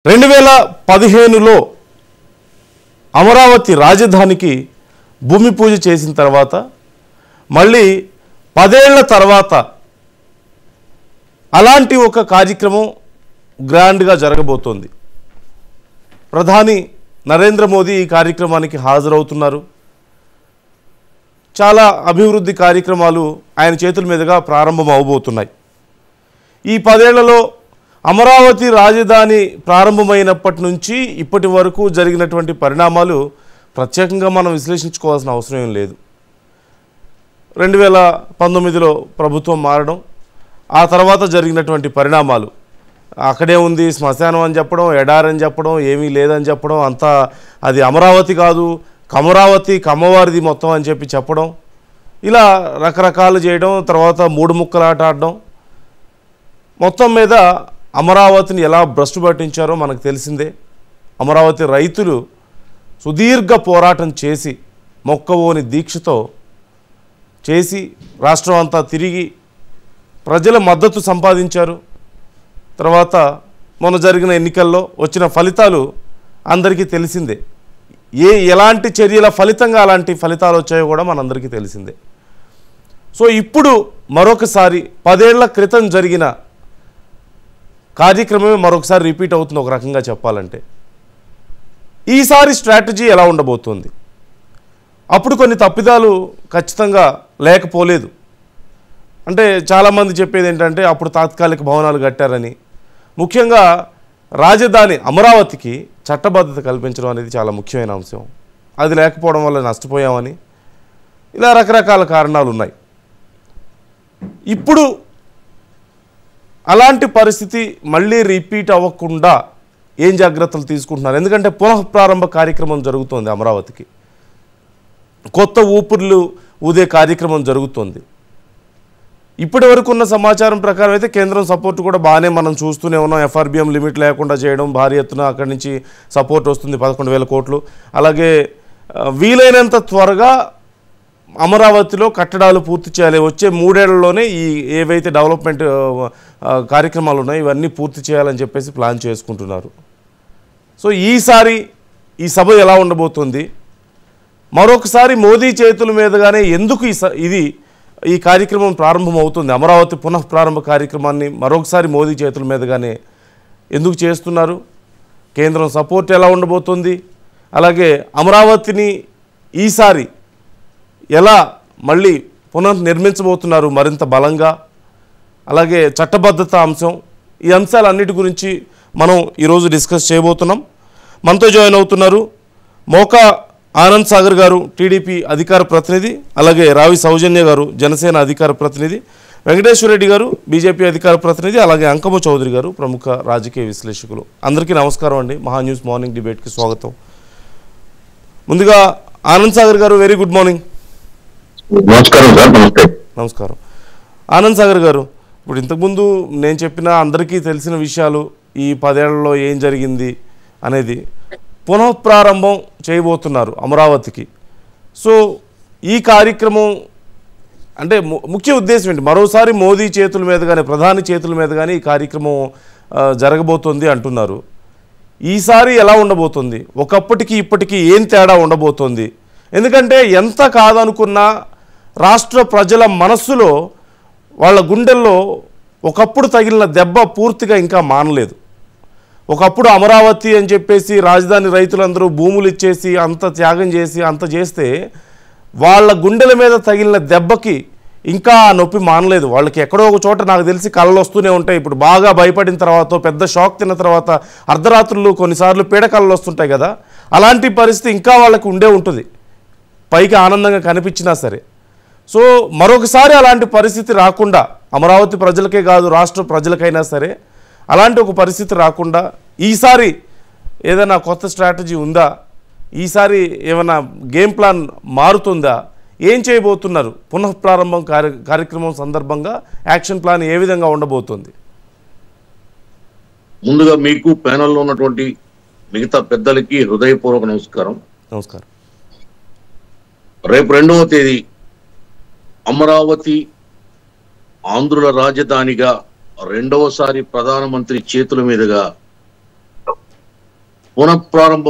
2015లో అమరావతి రాజధానికి భూమి పూజ చేసిన తర్వాత మళ్ళీ 10 ఏళ్ల తర్వాత అలాంటి ఒక కార్యక్రమం గ్రాండ్గా జరగబోతోంది. ప్రధాని నరేంద్ర మోదీ ఈ కార్యక్రమానికి హాజరవుతున్నారు. చాలా అభివృద్ధి కార్యక్రమాలు ఆయన చేతుల మీదుగా ప్రారంభం అవబోతున్నాయి. ఈ 10 ఏళ్లలో అమరావతి రాజధాని ప్రారంభమైనప్పటి నుంచి ఇప్పటి వరకు జరిగినటువంటి పరిణామాలు ప్రత్యేకంగా మనం విశ్లేషించుకోవాల్సిన అవసరం ఏం లేదు. 2019లో ప్రభుత్వం మారడం, ఆ తర్వాత జరిగినటువంటి పరిణామాలు, అక్కడే ఉంది శ్మశానం అని చెప్పడం, ఎడారని చెప్పడం, ఏమీ లేదని చెప్పడం, అంతా అది అమరావతి కాదు కమరావతి కమ్మవారిది మొత్తం అని చెప్పడం, ఇలా రకరకాలు చేయడం, తర్వాత మూడు ముక్కలాట ఆడడం, మొత్తం మీద అమరావతిని ఎలా భ్రష్టు పట్టించారో మనకు తెలిసిందే. అమరావతి రైతులు సుదీర్ఘ పోరాటం చేసి మొక్కవోని దీక్షతో చేసి రాష్ట్రం అంతా తిరిగి ప్రజల మద్దతు సంపాదించారు. తర్వాత మొన్న జరిగిన ఎన్నికల్లో వచ్చిన ఫలితాలు అందరికీ తెలిసిందే. ఎలాంటి చర్యల ఫలితంగా అలాంటి ఫలితాలు వచ్చాయో కూడా మనందరికీ తెలిసిందే. సో ఇప్పుడు మరొకసారి 10 ఏళ్ల క్రితం జరిగిన కార్యక్రమమే మరొకసారి రిపీట్ అవుతుంది ఒక రకంగా చెప్పాలంటే. ఈసారి స్ట్రాటజీ ఎలా ఉండబోతోంది? అప్పుడు కొన్ని తప్పిదాలు ఖచ్చితంగా లేకపోలేదు. అంటే చాలామంది చెప్పేది ఏంటంటే అప్పుడు తాత్కాలిక భవనాలు కట్టారని, ముఖ్యంగా రాజధాని అమరావతికి చట్టబద్ధత కల్పించడం అనేది చాలా ముఖ్యమైన అంశం. అది లేకపోవడం వల్ల నష్టపోయామని, ఇలా రకరకాల కారణాలు ఉన్నాయి. ఇప్పుడు అలాంటి పరిస్థితి మళ్ళీ రిపీట్ అవ్వకుండా ఏం జాగ్రత్తలు తీసుకుంటున్నారు? ఎందుకంటే పునఃప్రారంభ కార్యక్రమం జరుగుతోంది, అమరావతికి కొత్త ఊపిర్లు ఊదే కార్యక్రమం జరుగుతోంది. ఇప్పటి వరకు ఉన్న సమాచారం ప్రకారం అయితే కేంద్రం సపోర్ట్ కూడా బాగానే మనం చూస్తూనే ఉన్నాం. ఎఫ్ఆర్బిఎం లిమిట్ లేకుండా చేయడం, భారీ ఎత్తున అక్కడి నుంచి సపోర్ట్ వస్తుంది, 11,000 కోట్లు. అలాగే వీలైనంత త్వరగా అమరావతిలో కట్టడాలు పూర్తి చేయాలి, వచ్చే 3 ఏళ్లలోనే ఈ ఏవైతే డెవలప్మెంట్ కార్యక్రమాలు ఉన్నాయో ఇవన్నీ పూర్తి చేయాలని చెప్పేసి ప్లాన్ చేసుకుంటున్నారు. సో ఈసారి ఈ సభ ఎలా ఉండబోతుంది? మరొకసారి మోదీ చేతుల మీదుగానే ఎందుకు ఈ కార్యక్రమం ప్రారంభం అవుతుంది? అమరావతి పునఃప్రారంభ కార్యక్రమాన్ని మరొకసారి మోదీ చేతుల మీదుగానే ఎందుకు చేస్తున్నారు? కేంద్రం సపోర్ట్ ఎలా ఉండబోతుంది? అలాగే అమరావతిని ఈసారి ఎలా మళ్ళీ పునర్నిర్మించబోతున్నారు మరింత బలంగా? అలాగే చట్టబద్ధత అంశం, ఈ అంశాలన్నిటి గురించి మనం ఈరోజు డిస్కస్ చేయబోతున్నాం. మనతో జాయిన్ అవుతున్నారు మోకా ఆనంద్ సాగర్ గారు, టీడీపీ అధికార ప్రతినిధి, అలాగే రావి సౌజన్య గారు, జనసేన అధికార ప్రతినిధి, వెంకటేశ్వర రెడ్డి గారు, బీజేపీ అధికార ప్రతినిధి, అలాగే అంకమ్మ చౌదరి గారు, ప్రముఖ రాజకీయ విశ్లేషకులు. అందరికీ నమస్కారం అండి. మహా న్యూస్ మార్నింగ్ డిబేట్కి స్వాగతం. ముందుగా ఆనంద్ సాగర్ గారు, వెరీ గుడ్ మార్నింగ్. నమస్కారం సార్. నమస్తే. నమస్కారం. ఆనంద్ సాగర్ గారు, ఇప్పుడు ఇంతకుముందు నేను చెప్పిన అందరికీ తెలిసిన విషయాలు, ఈ 10 ఏళ్లలో ఏం జరిగింది అనేది పునఃప్రారంభం చేయబోతున్నారు అమరావతికి. సో ఈ కార్యక్రమం అంటే ముఖ్య ఉద్దేశం ఏంటి? మరోసారి మోదీ చేతుల మీద కానీ ప్రధాని చేతుల మీద కానీ ఈ కార్యక్రమం జరగబోతోంది అంటున్నారు. ఈసారి ఎలా ఉండబోతుంది? ఒకప్పటికి ఇప్పటికీ ఏం తేడా ఉండబోతోంది? ఎందుకంటే ఎంత కాదనుకున్నా రాష్ట్ర ప్రజల మనస్సులో, వాళ్ళ గుండెల్లో ఒకప్పుడు తగిలిన దెబ్బ పూర్తిగా ఇంకా మానలేదు. ఒకప్పుడు అమరావతి అని చెప్పేసి రాజధాని రైతులందరూ భూములు ఇచ్చేసి అంత త్యాగం చేసి అంత చేస్తే వాళ్ళ గుండెల మీద తగిలిన దెబ్బకి ఇంకా నొప్పి మానలేదు. వాళ్ళకి ఎక్కడో ఒక చోట నాకు తెలిసి కళలు వస్తూనే ఉంటాయి. ఇప్పుడు బాగా భయపడిన తర్వాత, పెద్ద షాక్ తిన్న తర్వాత అర్ధరాత్రులు కొన్నిసార్లు పీడకలలు వస్తుంటాయి కదా, అలాంటి పరిస్థితి ఇంకా వాళ్ళకి ఉండే ఉంటుంది, పైకి ఆనందంగా కనిపించినా సరే. సో మరొకసారి అలాంటి పరిస్థితి రాకుండా, అమరావతి ప్రజలకే కాదు రాష్ట్ర ప్రజలకైనా సరే అలాంటి ఒక పరిస్థితి రాకుండా ఈసారి ఏదైనా కొత్త స్ట్రాటజీ ఉందా? ఈసారి ఏమైనా గేమ్ ప్లాన్ మారుతుందా? ఏం చేయబోతున్నారు? పునఃప్రారంభం కార్యక్రమం సందర్భంగా యాక్షన్ ప్లాన్ ఏ విధంగా ఉండబోతుంది? ముందుగా మీకు ప్యానెల్లో ఉన్నటువంటి మిగతా పెద్దలకి హృదయపూర్వక నమస్కారం. నమస్కారం. రేపు 2వ తేదీ అమరావతి ఆంధ్రుల రాజధానిగా రెండవసారి ప్రధానమంత్రి చేతుల మీదుగా పునఃప్రారంభ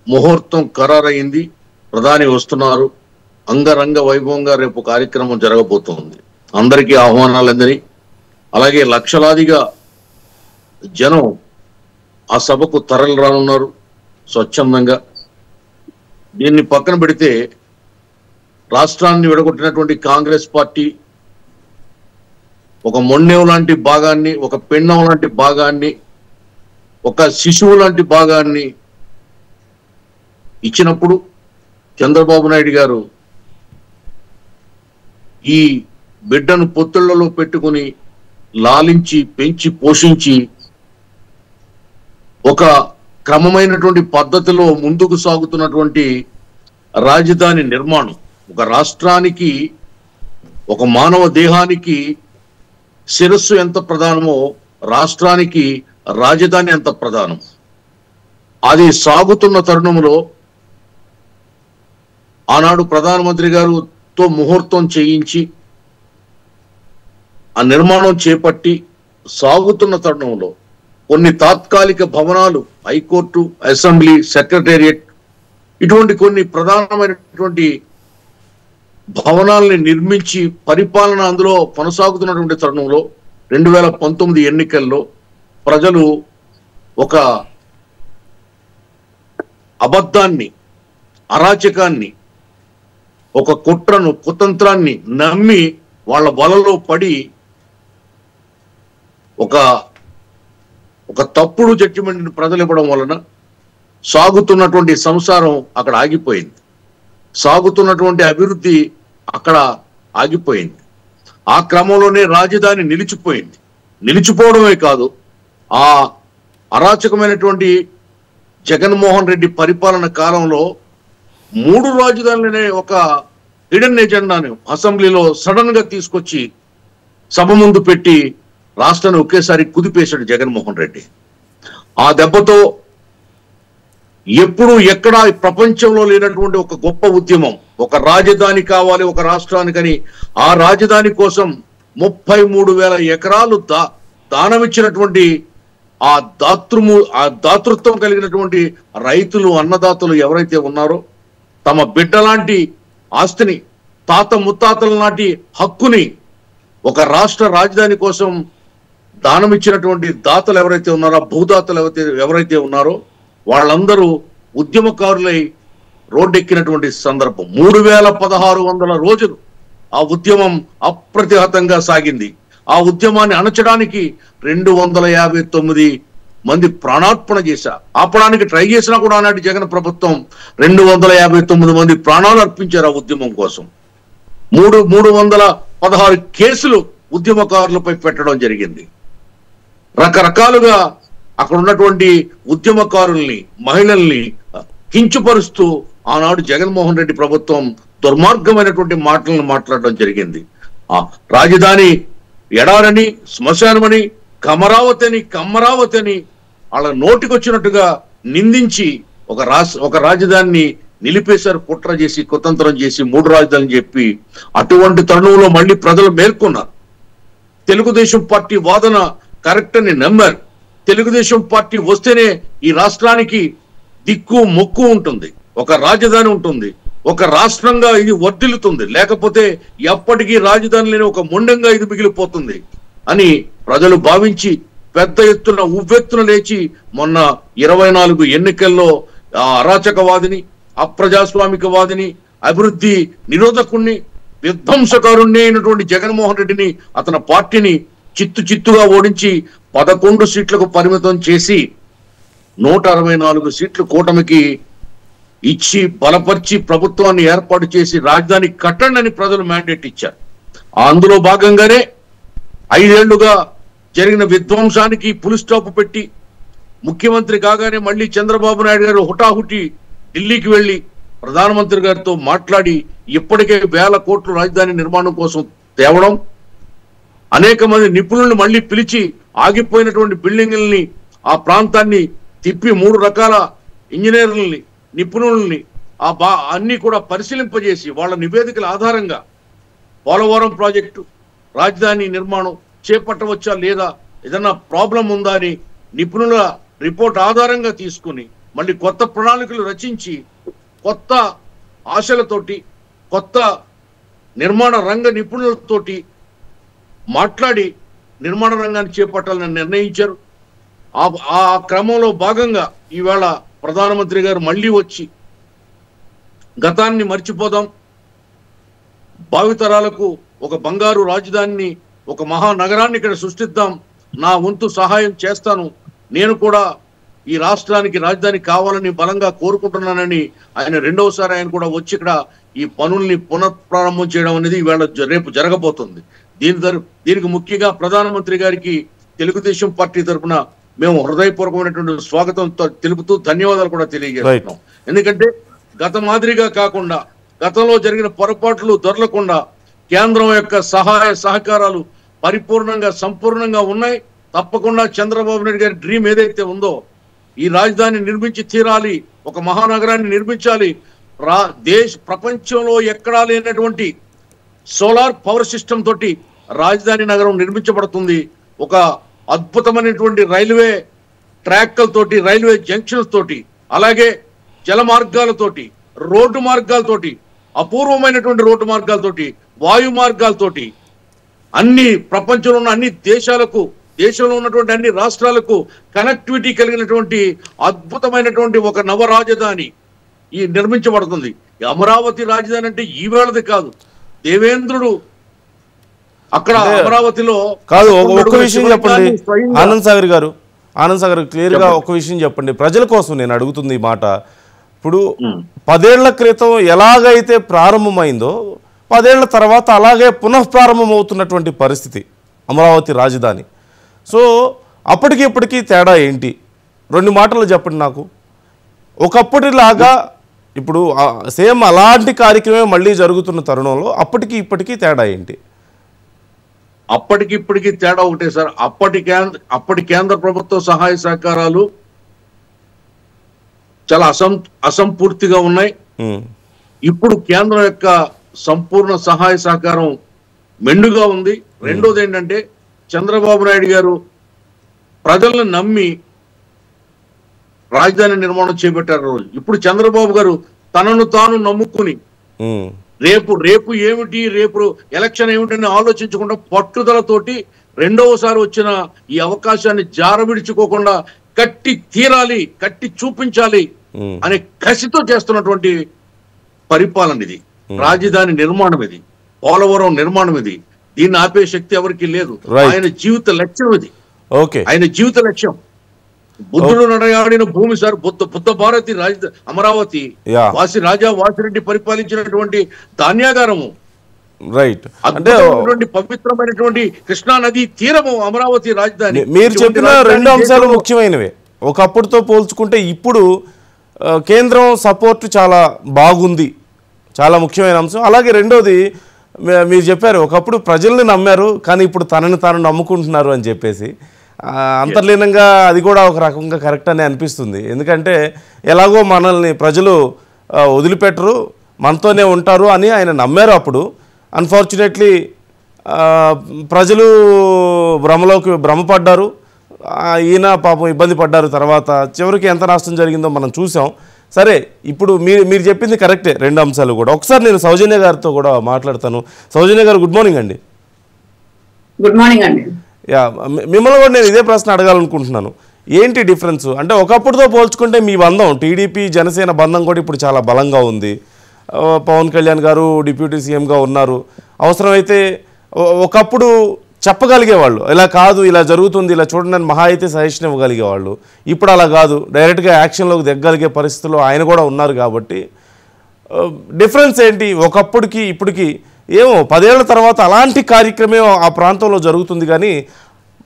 ముహూర్తం ఖరారైంది. ప్రధాని వస్తున్నారు. అంగరంగ వైభవంగా రేపు కార్యక్రమం జరగబోతోంది. అందరికీ ఆహ్వానాలు అందని, అలాగే లక్షలాదిగా జనం ఆ సభకు తరలి రానున్నారు స్వచ్ఛందంగా. దీన్ని పక్కన పెడితే రాష్ట్రాన్ని విడగొట్టినటువంటి కాంగ్రెస్ పార్టీ ఒక మొండెం లాంటి భాగాన్ని, ఒక పెండం లాంటి భాగాన్ని, ఒక శిశువు లాంటి భాగాన్ని ఇచ్చినప్పుడు చంద్రబాబు నాయుడు గారు ఈ బిడ్డను పొత్తుళ్లలో పెట్టుకుని లాలించి పెంచి పోషించి ఒక క్రమమైనటువంటి పద్ధతిలో ముందుకు సాగుతున్నటువంటి రాజధాని నిర్మాణం, ఒక రాష్ట్రానికి, ఒక మానవ దేహానికి శిరస్సు ఎంత ప్రధానమో రాష్ట్రానికి రాజధాని ఎంత ప్రధానం. అది సాగుతున్న తరుణంలో ఆనాడు ప్రధానమంత్రి గారితో ముహూర్తం చేయించి ఆ నిర్మాణం చేపట్టి సాగుతున్న తరుణంలో కొన్ని తాత్కాలిక భవనాలు, హైకోర్టు, అసెంబ్లీ, సెక్రటేరియట్, ఇటువంటి కొన్ని ప్రధానమైనటువంటి భవనాల్ని నిర్మించి పరిపాలన అందులో కొనసాగుతున్నటువంటి తరుణంలో 2019 ఎన్నికల్లో ప్రజలు ఒక అబద్ధాన్ని, అరాచకాన్ని, ఒక కుట్రను, కుతంత్రాన్ని నమ్మి వాళ్ళ వలలో పడి ఒక తప్పుడు జడ్జిమెంట్ని ప్రజలు ఇవ్వడం వలన సాగుతున్నటువంటి సంసారం అక్కడ ఆగిపోయింది. సాగుతున్నటువంటి అభివృద్ధి అక్కడ ఆగిపోయింది. ఆ క్రమంలోనే రాజధాని నిలిచిపోయింది. నిలిచిపోవడమే కాదు, ఆ అరాచకమైనటువంటి జగన్మోహన్ రెడ్డి పరిపాలన కాలంలో 3 రాజధానులనే ఒక హిడెన్ ఎజెండాను అసెంబ్లీలో సడన్ గా తీసుకొచ్చి సభ ముందు పెట్టి రాష్ట్రాన్ని ఒకేసారి కుదిపేశాడు జగన్మోహన్ రెడ్డి. ఆ దెబ్బతో ఎప్పుడు ఎక్కడ ప్రపంచంలో లేనటువంటి ఒక గొప్ప ఉద్యమం, ఒక రాజధాని కావాలి ఒక రాష్ట్రానికని, ఆ రాజధాని కోసం 33,000 ఎకరాలు దానమిచ్చినటువంటి ఆ దాతృత్వం కలిగినటువంటి రైతులు, అన్నదాతలు ఎవరైతే ఉన్నారో, తమ బిడ్డలాంటి ఆస్తిని, తాత ముత్తాతల నాటి హక్కుని ఒక రాష్ట్ర రాజధాని కోసం దానమిచ్చినటువంటి దాతలు ఎవరైతే ఉన్నారో, భూదాతలు ఎవరైతే ఉన్నారో వాళ్ళందరూ ఉద్యమకారులై రోడ్డెక్కినటువంటి సందర్భం. 3,1600 రోజులు ఆ ఉద్యమం అప్రతిహతంగా సాగింది. ఆ ఉద్యమాన్ని అణచడానికి 259 మంది ప్రాణార్పణ చేశారు. ఆపడానికి ట్రై చేసినా కూడా ఆనాటి జగన్ ప్రభుత్వం 259 మంది ప్రాణాలు అర్పించారు ఆ ఉద్యమం కోసం. 316 కేసులు ఉద్యమకారులపై పెట్టడం జరిగింది. రకరకాలుగా అక్కడ ఉన్నటువంటి ఉద్యమకారుల్ని, మహిళల్ని కించుపరుస్తూ ఆనాడు జగన్మోహన్ రెడ్డి ప్రభుత్వం దుర్మార్గమైనటువంటి మాటలను మాట్లాడడం జరిగింది. ఆ రాజధాని ఎడారని, శ్మశానమని, కమరావతి అని వాళ్ళ నోటికొచ్చినట్టుగా నిందించి ఒక రాజధానిని నిలిపేశారు. కుట్ర చేసి, కుతంత్రం చేసి 3 రాజధానులు చెప్పి. అటువంటి తరుణంలో మళ్ళీ ప్రజలు మేల్కొన్నారు. తెలుగుదేశం పార్టీ వాదన కరెక్ట్ అని నమ్మారు. తెలుగుదేశం పార్టీ వస్తేనే ఈ రాష్ట్రానికి దిక్కు మొక్కు ఉంటుంది, ఒక రాజధాని ఉంటుంది, ఒక రాష్ట్రంగా ఇది వర్ధిల్లుతుంది, లేకపోతే ఎప్పటికీ రాజధాని లేని ఒక మొండంగా ఇది మిగిలిపోతుంది అని ప్రజలు భావించి పెద్ద ఎత్తున ఉవ్వెత్తున లేచి మొన్న 24 ఎన్నికల్లో అరాచకవాదిని, అప్రజాస్వామికవాదిని, అభివృద్ధి నిరోధకుణ్ణి, విధ్వంసకారుణ్ణి అయినటువంటి జగన్మోహన్ రెడ్డిని, అతని పార్టీని చిత్తుగా ఓడించి 11 సీట్లకు పరిమితం చేసి 164 సీట్లు కూటమికి ఇచ్చి బలపరిచి ప్రభుత్వాన్ని ఏర్పాటు చేసి రాజధాని కట్టండి అని ప్రజలు మ్యాండేట్ ఇచ్చారు. అందులో భాగంగానే 5 ఏళ్లుగా జరిగిన విధ్వంసానికి పులి స్టాప్ పెట్టి ముఖ్యమంత్రి కాగానే మళ్ళీ చంద్రబాబు నాయుడు గారు హుటాహుటి ఢిల్లీకి వెళ్లి ప్రధానమంత్రి గారితో మాట్లాడి ఇప్పటికే 1000 కోట్ల రాజధాని నిర్మాణం కోసం తేవడం, అనేక మంది నిపుణులను మళ్ళీ పిలిచి ఆగిపోయినటువంటి బిల్డింగుల్ని, ఆ ప్రాంతాన్ని తిప్పి 3 రకాల ఇంజనీర్లని, నిపుణుల్ని అన్ని కూడా పరిశీలింపజేసి వాళ్ళ నివేదికల ఆధారంగా పోలవరం ప్రాజెక్టు రాజధాని నిర్మాణం చేపట్టవచ్చా లేదా, ఏదన్నా ప్రాబ్లం ఉందా అని నిపుణుల రిపోర్ట్ ఆధారంగా తీసుకుని మళ్ళీ కొత్త ప్రణాళికలు రచించి కొత్త ఆశలతోటి కొత్త నిర్మాణ రంగ నిపుణులతోటి మాట్లాడి నిర్మాణ రంగాన్ని చేపట్టాలని నిర్ణయించారు. ఆ క్రమంలో భాగంగా ఈవేళ ప్రధానమంత్రి గారు మళ్ళీ వచ్చి గతాన్ని మర్చిపోదాం, భావితరాలకు ఒక బంగారు రాజధానిని, ఒక మహానగరాన్ని ఇక్కడ సృష్టిద్దాం, నా వంతు సహాయం చేస్తాను, నేను కూడా ఈ రాష్ట్రానికి రాజధాని కావాలని బలంగా కోరుకుంటున్నానని ఆయన రెండవసారి ఆయన కూడా వచ్చి ఇక్కడ ఈ పనుల్ని పునఃప్రారంభం చేయడం అనేది ఈవేళ రేపు జరగబోతుంది. దీనికి ముఖ్యంగా ప్రధానమంత్రి గారికి తెలుగుదేశం పార్టీ తరఫున మేము హృదయపూర్వకమైనటువంటి స్వాగతం తెలుపుతూ ధన్యవాదాలు కూడా తెలియజేస్తున్నాం. ఎందుకంటే గత మాదిరిగా కాకుండా, గతంలో జరిగిన పొరపాట్లు దొరలకుండా కేంద్రం యొక్క సహాయ సహకారాలు పరిపూర్ణంగా సంపూర్ణంగా ఉన్నాయి. తప్పకుండా చంద్రబాబు నాయుడు గారి డ్రీమ్ ఏదైతే ఉందో, ఈ రాజధాని నిర్మించి తీరాలి, ఒక మహానగరాన్ని నిర్మించాలి, ప్రపంచంలో ఎక్కడా లేనటువంటి సోలార్ పవర్ సిస్టమ్ తోటి రాజధాని నగరం నిర్మించబడుతుంది. ఒక అద్భుతమైనటువంటి రైల్వే ట్రాక్లతోటి, రైల్వే జంక్షన్స్ తోటి, అలాగే జల మార్గాలతోటి, రోడ్డు మార్గాలతోటి, అపూర్వమైనటువంటి రోడ్డు మార్గాలతోటి, వాయు మార్గాలతోటి అన్ని ప్రపంచంలో ఉన్న అన్ని దేశాలకు, దేశంలో ఉన్నటువంటి అన్ని రాష్ట్రాలకు కనెక్టివిటీ కలిగినటువంటి అద్భుతమైనటువంటి ఒక నవ రాజధాని ఈ నిర్మించబడుతుంది. అమరావతి రాజధాని అంటే ఈవేళది కాదు, దేవేంద్రుడు అక్కడ అమరావతిలో కాదు. ఒక విషయం చెప్పండి ఆనంద్ సాగర్ గారు, క్లియర్ గా ఒక విషయం చెప్పండి ప్రజల కోసం. నేను అడుగుతుంది ఈ మాట. ఇప్పుడు 10 ఏళ్ల క్రితం ఎలాగైతే ప్రారంభమైందో 10 ఏళ్ల తర్వాత అలాగే పునఃప్రారంభం అవుతున్నటువంటి పరిస్థితి అమరావతి రాజధాని. సో అప్పటికి ఇప్పటికీ తేడా ఏంటి? 2 మాటలు చెప్పండి నాకు. ఒకప్పటిలాగా ఇప్పుడు సేమ్ అలాంటి కార్యక్రమం మళ్ళీ జరుగుతున్న తరుణంలో అప్పటికి ఇప్పటికీ తేడా ఏంటి? అప్పటికి ఇప్పటికీ తేడా ఒకటే సార్. అప్పటి కేంద్ర ప్రభుత్వ సహాయ సహకారాలు చాలా అసంపూర్తిగా ఉన్నాయి. ఇప్పుడు కేంద్రం యొక్క సంపూర్ణ సహాయ సహకారం మెండుగా ఉంది. రెండోది ఏంటంటే చంద్రబాబు నాయుడు గారు ప్రజలను నమ్మి రాజధాని నిర్మాణం చేపట్టారు రోజు. ఇప్పుడు చంద్రబాబు గారు తనను తాను నమ్ముకుని రేపు ఏమిటి, రేపు ఎలక్షన్ ఏమిటని ఆలోచించకుండా పట్టుదలతోటి రెండవసారి వచ్చిన ఈ అవకాశాన్ని జారవిడుచుకోకుండా కట్టి తీరాలి, కట్టి చూపించాలి అనే కసితో చేస్తున్నటువంటి పరిపాలన ఇది. రాజధాని నిర్మాణం ఇది, పోలవరం నిర్మాణం ఇది. దీన్ని ఆపే శక్తి ఎవరికి లేదు. ఆయన జీవిత లక్ష్యం ఇది. ఆయన జీవిత లక్ష్యం బుద్ధుడు నడయాడిన భూమి సార్. బుద్ధ భారతి అమరావతి రాజా వాసిరెడ్డి పరిపాలించినటువంటి ధాన్యాగారము, రైట్, అంటే పవిత్రమైనటువంటి కృష్ణా నది తీరము అమరావతి రాజధాని. మీరు చెప్పిన 2 అంశాలు ముఖ్యమైనవే. ఒకప్పుడుతో పోల్చుకుంటే ఇప్పుడు కేంద్రం సపోర్ట్ చాలా బాగుంది, చాలా ముఖ్యమైన అంశం. అలాగే రెండోది మీరు చెప్పారు, ఒకప్పుడు ప్రజల్ని నమ్మారు కానీ ఇప్పుడు తనని తాను నమ్ముకుంటున్నారు అని చెప్పేసి. అంతర్లీనంగా అది కూడా ఒక రకంగా కరెక్ట్ అని అనిపిస్తుంది. ఎందుకంటే ఎలాగో మనల్ని ప్రజలు వదిలిపెట్టరు, మనతోనే ఉంటారు అని ఆయన నమ్మారు అప్పుడు. అన్ఫార్చునేట్లీ ప్రజలు భ్రమపడ్డారు, ఈయన పాపం ఇబ్బంది పడ్డారు. తర్వాత చివరికి ఎంత నష్టం జరిగిందో మనం చూసాం. సరే, ఇప్పుడు మీరు చెప్పింది కరెక్టే 2 అంశాలు కూడా. ఒకసారి నేను సౌజన్య గారితో కూడా మాట్లాడతాను. సౌజన్య గారు, గుడ్ మార్నింగ్ అండి. గుడ్ మార్నింగ్ అండి. మిమ్మల్ని కూడా నేను ఇదే ప్రశ్న అడగాలనుకుంటున్నాను. ఏంటి డిఫరెన్స్? అంటే ఒకప్పుడుతో పోల్చుకుంటే మీ బంధం, టీడీపీ జనసేన బంధం కూడా ఇప్పుడు చాలా బలంగా ఉంది. పవన్ కళ్యాణ్ గారు డిప్యూటీ సీఎంగా ఉన్నారు. అవసరమైతే ఒకప్పుడు చెప్పగలిగేవాళ్ళు, ఇలా కాదు, ఇలా జరుగుతుంది, ఇలా చూడండి మహా అయితే సజెషన్ ఇవ్వగలిగేవాళ్ళు. ఇప్పుడు అలా కాదు, డైరెక్ట్గా యాక్షన్లోకి దిగ్గలిగే పరిస్థితుల్లో ఆయన కూడా ఉన్నారు. కాబట్టి డిఫరెన్స్ ఏంటి ఒకప్పటికి ఇప్పటికి? ఏమో 10 ఏళ్ల తర్వాత అలాంటి కార్యక్రమం ఆ ప్రాంతంలో జరుగుతుంది. కానీ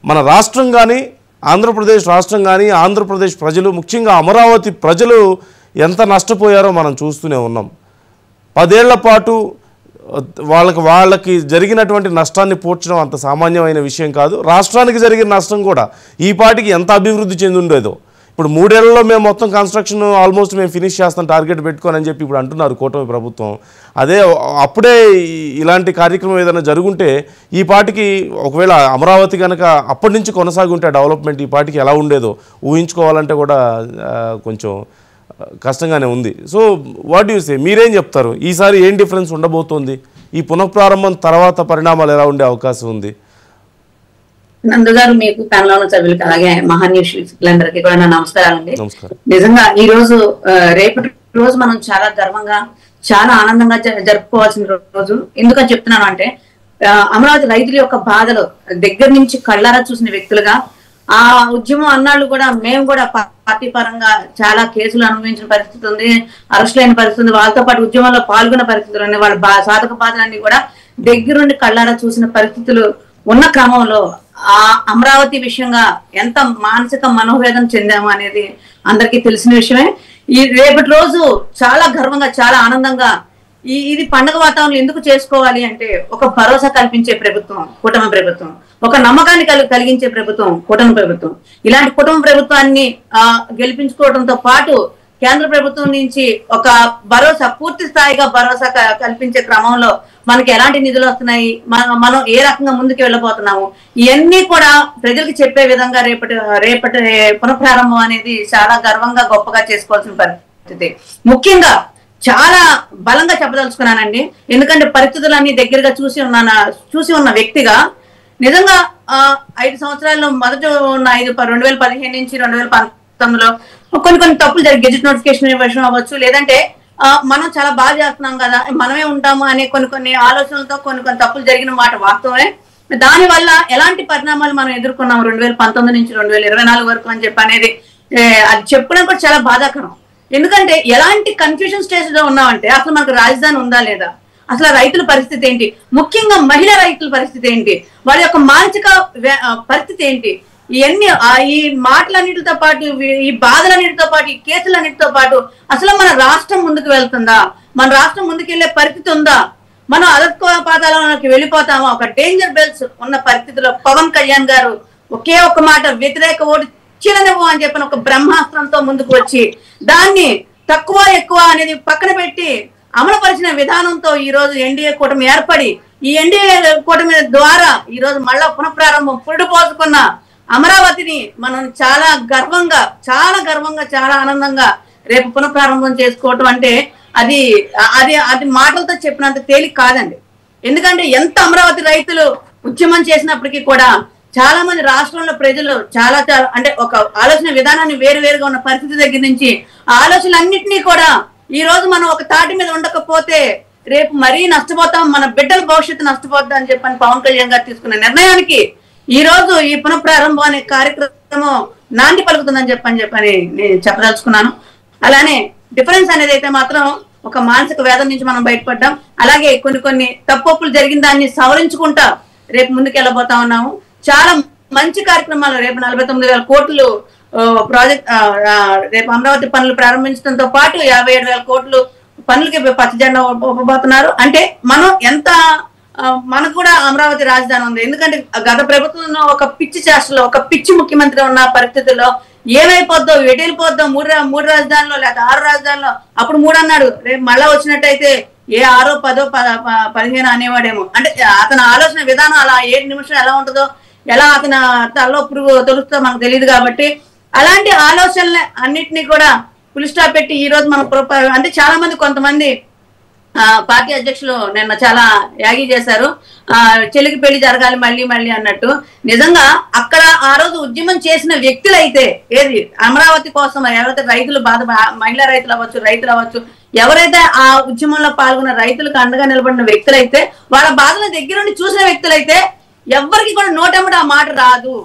మన రాష్ట్రం కానీ, ఆంధ్రప్రదేశ్ రాష్ట్రం కానీ, ఆంధ్రప్రదేశ్ ప్రజలు, ముఖ్యంగా అమరావతి ప్రజలు ఎంత నష్టపోయారో మనం చూస్తూనే ఉన్నాం. 10 ఏళ్ల పాటు వాళ్ళకి జరిగినటువంటి నష్టాన్ని పూడ్చడం అంత సామాన్యమైన విషయం కాదు. రాష్ట్రానికి జరిగిన నష్టం కూడా ఈ పాటికి ఎంత అభివృద్ధి చెంది ఉండేదో. ఇప్పుడు ఇప్పుడు 3 ఏళ్లలో మేము మొత్తం కన్స్ట్రక్షన్ ఆల్మోస్ట్ మేము ఫినిష్ చేస్తాం టార్గెట్ పెట్టుకొని అని చెప్పి ఇప్పుడు అంటున్నారు కూటమి ప్రభుత్వం. అదే అప్పుడే ఇలాంటి కార్యక్రమం ఏదైనా జరుగుంటే ఈ పాటికి ఒకవేళ అమరావతి కనుక అప్పటి నుంచి కొనసాగుంటే డెవలప్మెంట్ ఈ పాటికి ఎలా ఉండేదో ఊహించుకోవాలంటే కూడా కొంచెం కష్టంగానే ఉంది. సో వాట్ యూ సే, మీరేం చెప్తారు? ఈసారి ఏం డిఫరెన్స్ ఉండబోతోంది? ఈ పునఃప్రారంభం తర్వాత పరిణామాలు ఎలా ఉండే అవకాశం ఉంది? నందు గారు, మీకు ప్యానల్ ఉన్న సభ్యులకి అలాగే మహాన్యూషులందరికీ కూడా నా నమస్కారాలండి. నిజంగా ఈ రోజు రేపటి రోజు మనం చాలా గర్వంగా చాలా ఆనందంగా జరుపుకోవాల్సిన రోజు. ఎందుకని చెప్తున్నాను అంటే అమరావతి రైతుల యొక్క బాధలు దగ్గర నుంచి కళ్ళారా చూసిన వ్యక్తులుగా, ఆ ఉద్యమం అన్నాళ్ళు కూడా మేము కూడా పార్టీ పరంగా చాలా కేసులు అనుభవించిన పరిస్థితి ఉంది, అరెస్టులైన పరిస్థితి ఉంది, వాళ్ళతో పాటు ఉద్యమంలో పాల్గొన్న పరిస్థితులు ఉన్నాయి, వాళ్ళ సాధక బాధలన్నీ కూడా దగ్గరుండి కళ్ళారా చూసిన పరిస్థితులు ఉన్న క్రమంలో ఆ అమరావతి విషయంగా ఎంత మానసిక మనోవేదన చెందాము అనేది అందరికీ తెలిసిన విషయమే. ఈ రేపటి రోజు చాలా గర్వంగా చాలా ఆనందంగా ఇది పండుగ వాతావరణం ఎందుకు చేసుకోవాలి అంటే ఒక భరోసా కల్పించే ప్రభుత్వం కూటమి ప్రభుత్వం, ఒక నమ్మకాన్ని కలిగించే ప్రభుత్వం కూటమి ప్రభుత్వం. ఇలాంటి కూటమి ప్రభుత్వాన్ని గెలిపించుకోవడంతో పాటు కేంద్ర ప్రభుత్వం నుంచి ఒక భరోసా, పూర్తి స్థాయిగా భరోసా కల్పించే క్రమంలో మనకి ఎలాంటి నిధులు వస్తున్నాయి, మనం ఏ రకంగా ముందుకు వెళ్ళబోతున్నాము, ఇవన్నీ కూడా ప్రజలకు చెప్పే విధంగా రేపటి పునఃప్రారంభం అనేది చాలా గర్వంగా గొప్పగా చేసుకోవాల్సిన పరిస్థితి. ముఖ్యంగా చాలా బలంగా చెప్పదలుచుకున్నానండి. ఎందుకంటే పరిస్థితులన్నీ దగ్గరగా చూసి ఉన్న వ్యక్తిగా నిజంగా 5 సంవత్సరాల్లో మొదట ఉన్న 2015 నుంచి 2019లో కొన్ని తప్పులు జరిగి గెజెట్ నోటిఫికేషన్ ఇవ్వడం అవ్వచ్చు, లేదంటే మనం చాలా బాగా చేస్తున్నాం కదా మనమే ఉంటాము అనే కొన్ని ఆలోచనలతో కొన్ని తప్పులు జరిగిన మాట వాస్తవమే. దాని వల్ల ఎలాంటి పరిణామాలు మనం ఎదుర్కొన్నాం 2019 నుంచి 2024 వరకు అని చెప్పి అనేది అది చెప్పడం కూడా చాలా బాధాకరం. ఎందుకంటే ఎలాంటి కన్ఫ్యూజన్ స్టేజ్ లో ఉన్నామంటే అసలు మనకు రాజధాని ఉందా లేదా, అసలు రైతుల పరిస్థితి ఏంటి, ముఖ్యంగా మహిళా రైతుల పరిస్థితి ఏంటి, వాళ్ళ యొక్క మానసిక పరిస్థితి ఏంటి, ఇవన్నీ ఈ మాటలన్నిటితో పాటు ఈ బాధలన్నిటితో పాటు ఈ కేసులన్నిటితో పాటు అసలు మన రాష్ట్రం ముందుకు వెళ్తుందా, మన రాష్ట్రం ముందుకు వెళ్లే పరిస్థితి ఉందా, మనం అధపాతాలకి వెళ్ళిపోతామా, ఒక డేంజర్ బెల్స్ ఉన్న పరిస్థితిలో పవన్ కళ్యాణ్ గారు ఒకే ఒక్క మాట వ్యతిరేక ఓటు చిన్నవు అని చెప్పిన ఒక బ్రహ్మాస్త్రంతో ముందుకు వచ్చి దాన్ని తక్కువ ఎక్కువ అనేది పక్కన పెట్టి అమలుపరిచిన విధానంతో ఈ రోజు ఎన్డీఏ కూటమి ఏర్పడి ఈ ఎన్డీఏ కూటమి ద్వారా ఈ రోజు మళ్ళా పునఃప్రారంభం పురుడు పోసుకున్న అమరావతిని మనం చాలా గర్వంగా చాలా ఆనందంగా రేపు పునఃప్రారంభం చేసుకోవటం అంటే అది మాటలతో చెప్పినంత తేలిక కాదండి. ఎందుకంటే ఎంత అమరావతి రైతులు ఉద్యమం చేసినప్పటికీ కూడా చాలా మంది రాష్ట్రంలో ప్రజలు చాలా అంటే ఒక ఆలోచన విధానాన్ని వేరువేరుగా ఉన్న పరిస్థితి దగ్గర నుంచి ఆ ఆలోచనలన్నింటినీ కూడా ఈ రోజు మనం ఒక తాటి మీద ఉండకపోతే రేపు మరీ నష్టపోతాం, మన బిడ్డల భవిష్యత్తు నష్టపోద్దాం అని చెప్పని పవన్ కళ్యాణ్ గారు తీసుకున్న నిర్ణయానికి ఈ రోజు ఈ పునఃప్రారంభం అనే కార్యక్రమం నాంది పలుకుతుందని చెప్పని నేను చెప్పదలుచుకున్నాను. అలానే డిఫరెన్స్ అనేది అయితే మాత్రం ఒక మానసిక వేదన నుంచి మనం బయటపడ్డాం. అలాగే కొన్ని తప్పులు జరిగిన దాన్ని సవరించుకుంటా రేపు ముందుకు వెళ్ళబోతా ఉన్నాము. చాలా మంచి కార్యక్రమాలు రేపు 49,000 కోట్లు ప్రాజెక్ట్ రేపు అమరావతి పనులు ప్రారంభించడంతో పాటు 57,000 కోట్లు పనులకి పచ్చజెండా ఇవ్వబోతున్నారు. అంటే మనం ఎంత మనకు కూడా అమరావతి రాజధాని ఉంది. ఎందుకంటే గత ప్రభుత్వంలో ఒక పిచ్చి చేష్టలో ఒక పిచ్చి ముఖ్యమంత్రి ఉన్న పరిస్థితుల్లో ఏమైపోద్దో వెళ్ళిపోద్దాం 3 రాజధానిలో లేదా 6 రాజధానిలో, అప్పుడు 3 అన్నాడు, రేపు మళ్ళా వచ్చినట్టయితే ఏ 6, 10, 15 అనేవాడేమో. అంటే అతని ఆలోచన విధానం అలా 7 నిమిషం ఎలా ఉంటుందో, ఎలా అతని తలలో పురుగు తొలుస్తో మనకు తెలియదు. కాబట్టి అలాంటి ఆలోచనలు అన్నిటినీ కూడా ఫుల్ స్టాప్ పెట్టి ఈ రోజు మనం అంటే చాలా మంది కొంతమంది పార్టీ అధ్యక్షులు నిన్న చాలా యాగి చేశారు, చెల్లికి పెళ్లి జరగాలి మళ్ళీ అన్నట్టు. నిజంగా అక్కడ ఆ రోజు ఉద్యమం చేసిన వ్యక్తులైతే ఏది అమరావతి కోసం ఎవరైతే రైతులు మహిళా రైతులు అవ్వచ్చు, రైతులు అవ్వచ్చు, ఎవరైతే ఆ ఉద్యమంలో పాల్గొన్న రైతులకు అండగా నిలబడిన వ్యక్తులైతే, వాళ్ళ బాధల దగ్గరుండి చూసిన వ్యక్తులైతే ఎవరికి కూడా నోటెమ్మట ఆ మాట రాదు.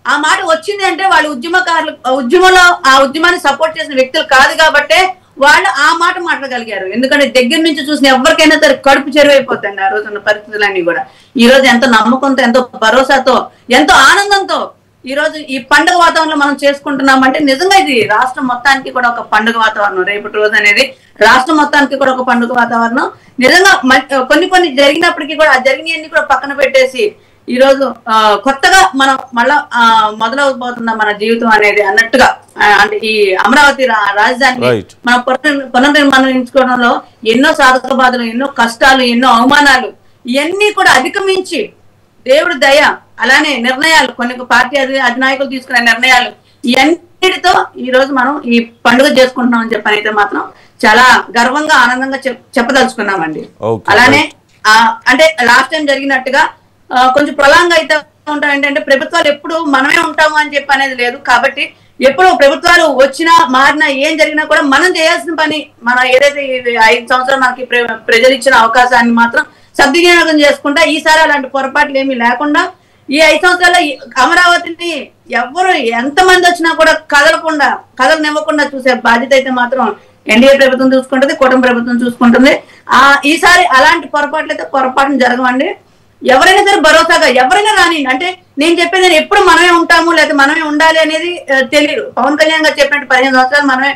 ఆ మాట వచ్చింది అంటే వాళ్ళు ఉద్యమంలో ఆ ఉద్యమాన్ని సపోర్ట్ చేసిన వ్యక్తులు కాదు కాబట్టే వాళ్ళు ఆ మాట మాట్లాడగలిగారు. ఎందుకంటే దగ్గర నుంచి చూసిన ఎవరికైనా సరే కడుపు చెరువైపోతుంది ఆ రోజు ఉన్న పరిస్థితులన్నీ కూడా. ఈ రోజు ఎంతో నమ్మకంతో, ఎంతో భరోసాతో, ఎంతో ఆనందంతో ఈ రోజు ఈ పండుగ వాతావరణంలో మనం చేసుకుంటున్నామంటే నిజంగా ఇది రాష్ట్రం మొత్తానికి కూడా ఒక పండుగ వాతావరణం. రేపటి రోజు అనేది రాష్ట్రం మొత్తానికి కూడా ఒక పండుగ వాతావరణం. నిజంగా కొన్ని జరిగినప్పటికీ కూడా ఆ జరిగినవన్నీ కూడా పక్కన పెట్టేసి ఈ రోజు కొత్తగా మనం మళ్ళా మొదలవబోతున్న మన జీవితం అనేది అన్నట్టుగా అంటే ఈ అమరావతి రాజధాని మనం పునర్నిర్మాణించుకోవడంలో ఎన్నో సాధక బాధలు, ఎన్నో కష్టాలు, ఎన్నో అవమానాలు ఇవన్నీ కూడా అధిగమించి దేవుడి దయ, అలానే నిర్ణయాలు, కొన్ని పార్టీ అధినాయకులు తీసుకునే నిర్ణయాలు, ఇవన్నిటితో ఈ రోజు మనం ఈ పండుగ చేసుకుంటున్నాం అని చెప్పని అయితే మాత్రం చాలా గర్వంగా ఆనందంగా చెప్పదలుచుకున్నామండి. అలానే అంటే లాస్ట్ టైం జరిగినట్టుగా కొంచెం ప్రొలాంగ్ అయితే ఉంటాం. ఏంటంటే ప్రభుత్వాలు ఎప్పుడు మనమే ఉంటాము అని చెప్పి అనేది లేదు. కాబట్టి ఎప్పుడు ప్రభుత్వాలు వచ్చినా మారినా ఏం జరిగినా కూడా మనం చేయాల్సిన పని, మన ఏదైతే 5 సంవత్సరాలు మనకి ప్రజలు ఇచ్చిన అవకాశాన్ని మాత్రం సద్వినియోగం చేసుకుంటా ఈసారి అలాంటి పొరపాట్లు ఏమీ లేకుండా ఈ 5 సంవత్సరాల్లో అమరావతిని ఎవరు ఎంతమంది వచ్చినా కూడా కదలనివ్వకుండా చూసే బాధ్యత అయితే మాత్రం ఎన్డీఏ ప్రభుత్వం చూసుకుంటుంది, కూటమి ప్రభుత్వం చూసుకుంటుంది. ఈసారి అలాంటి పొరపాట్లు అయితే పొరపాటును జరగవండి. ఎవరైనా సరే భరోసాగా ఎవరైనా రాని, అంటే నేను చెప్పేది ఎప్పుడు మనమే ఉంటాము లేదా మనమే ఉండాలి అనేది తెలియదు. పవన్ కళ్యాణ్ గారు చెప్పినట్టు 15 సంవత్సరాలు మనమే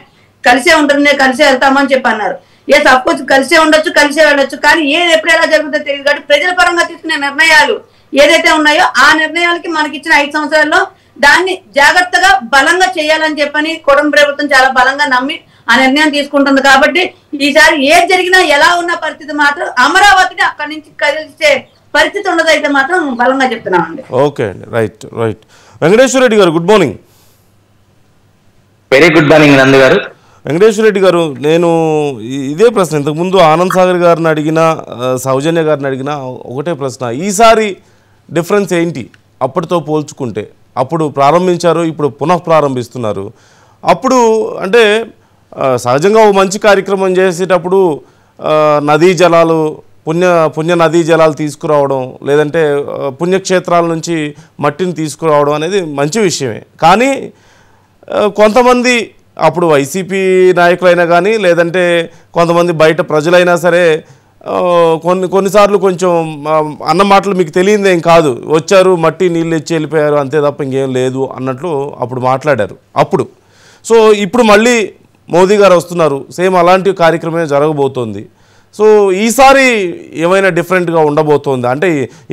కలిసే ఉంటుంది, కలిసే వెళ్తామని చెప్పి అన్నారు. ఎస్ అఫ్ కోర్స్ కలిసే ఉండొచ్చు, కలిసే వెళ్ళొచ్చు, కానీ ఎప్పుడు ఎలా జరుగుతుందో తెలియదు. కాబట్టి ప్రజల పరంగా తీసుకునే నిర్ణయాలు ఏదైతే ఉన్నాయో ఆ నిర్ణయాలకి మనకి ఇచ్చిన 5 సంవత్సరాల్లో దాన్ని జాగ్రత్తగా బలంగా చేయాలని చెప్పని కూటమి ప్రభుత్వం చాలా బలంగా నమ్మి ఆ నిర్ణయం తీసుకుంటుంది. కాబట్టి ఈసారి ఏది జరిగినా ఎలా ఉన్న పరిస్థితి మాత్రం అమరావతిని అక్కడి నుంచి కదిలించే పరిస్థితి ఉండదైతే మాత్రం బలంగా చెప్తున్నామండి. ఓకే అండి, రైట్. వెంకటేశ్వర రెడ్డి గారు, good morning. Very good morning నందు గారు. వెంకటేశ్వర రెడ్డి గారు, నేను ఇదే ప్రశ్న ఇంతకుముందు ఆనంద్ సాగర్ గారిని అడిగినా, సౌజన్య గారిని అడిగినా ఒకటే ప్రశ్న. ఈసారి డిఫరెన్స్ ఏంటి అప్పటితో పోల్చుకుంటే? అప్పుడు ప్రారంభించారు, ఇప్పుడు పునః ప్రారంభిస్తున్నారు. అప్పుడు అంటే సహజంగా ఓ మంచి కార్యక్రమం చేసేటప్పుడు నదీ జలాలు, పుణ్య నదీ జలాలు తీసుకురావడం, లేదంటే పుణ్యక్షేత్రాల నుంచి మట్టిని తీసుకురావడం అనేది మంచి విషయమే. కానీ కొంతమంది అప్పుడు వైసీపీ నాయకులైనా కానీ, లేదంటే కొంతమంది బయట ప్రజలైనా సరే కొన్నిసార్లు కొంచెం అన్న మాటలు మీకు తెలియదేం కాదు, వచ్చారు మట్టి నీళ్ళు ఇచ్చి వెళ్ళిపోయారు అంతే తప్ప ఇంకేం లేదు అన్నట్లు అప్పుడు మాట్లాడారు. అప్పుడు సో ఇప్పుడు మళ్ళీ మోదీ గారు వస్తున్నారు, సేమ్ అలాంటి కార్యక్రమమే జరగబోతోంది. సో ఈసారి ఏమైనా డిఫరెంట్గా ఉండబోతోంది అంటే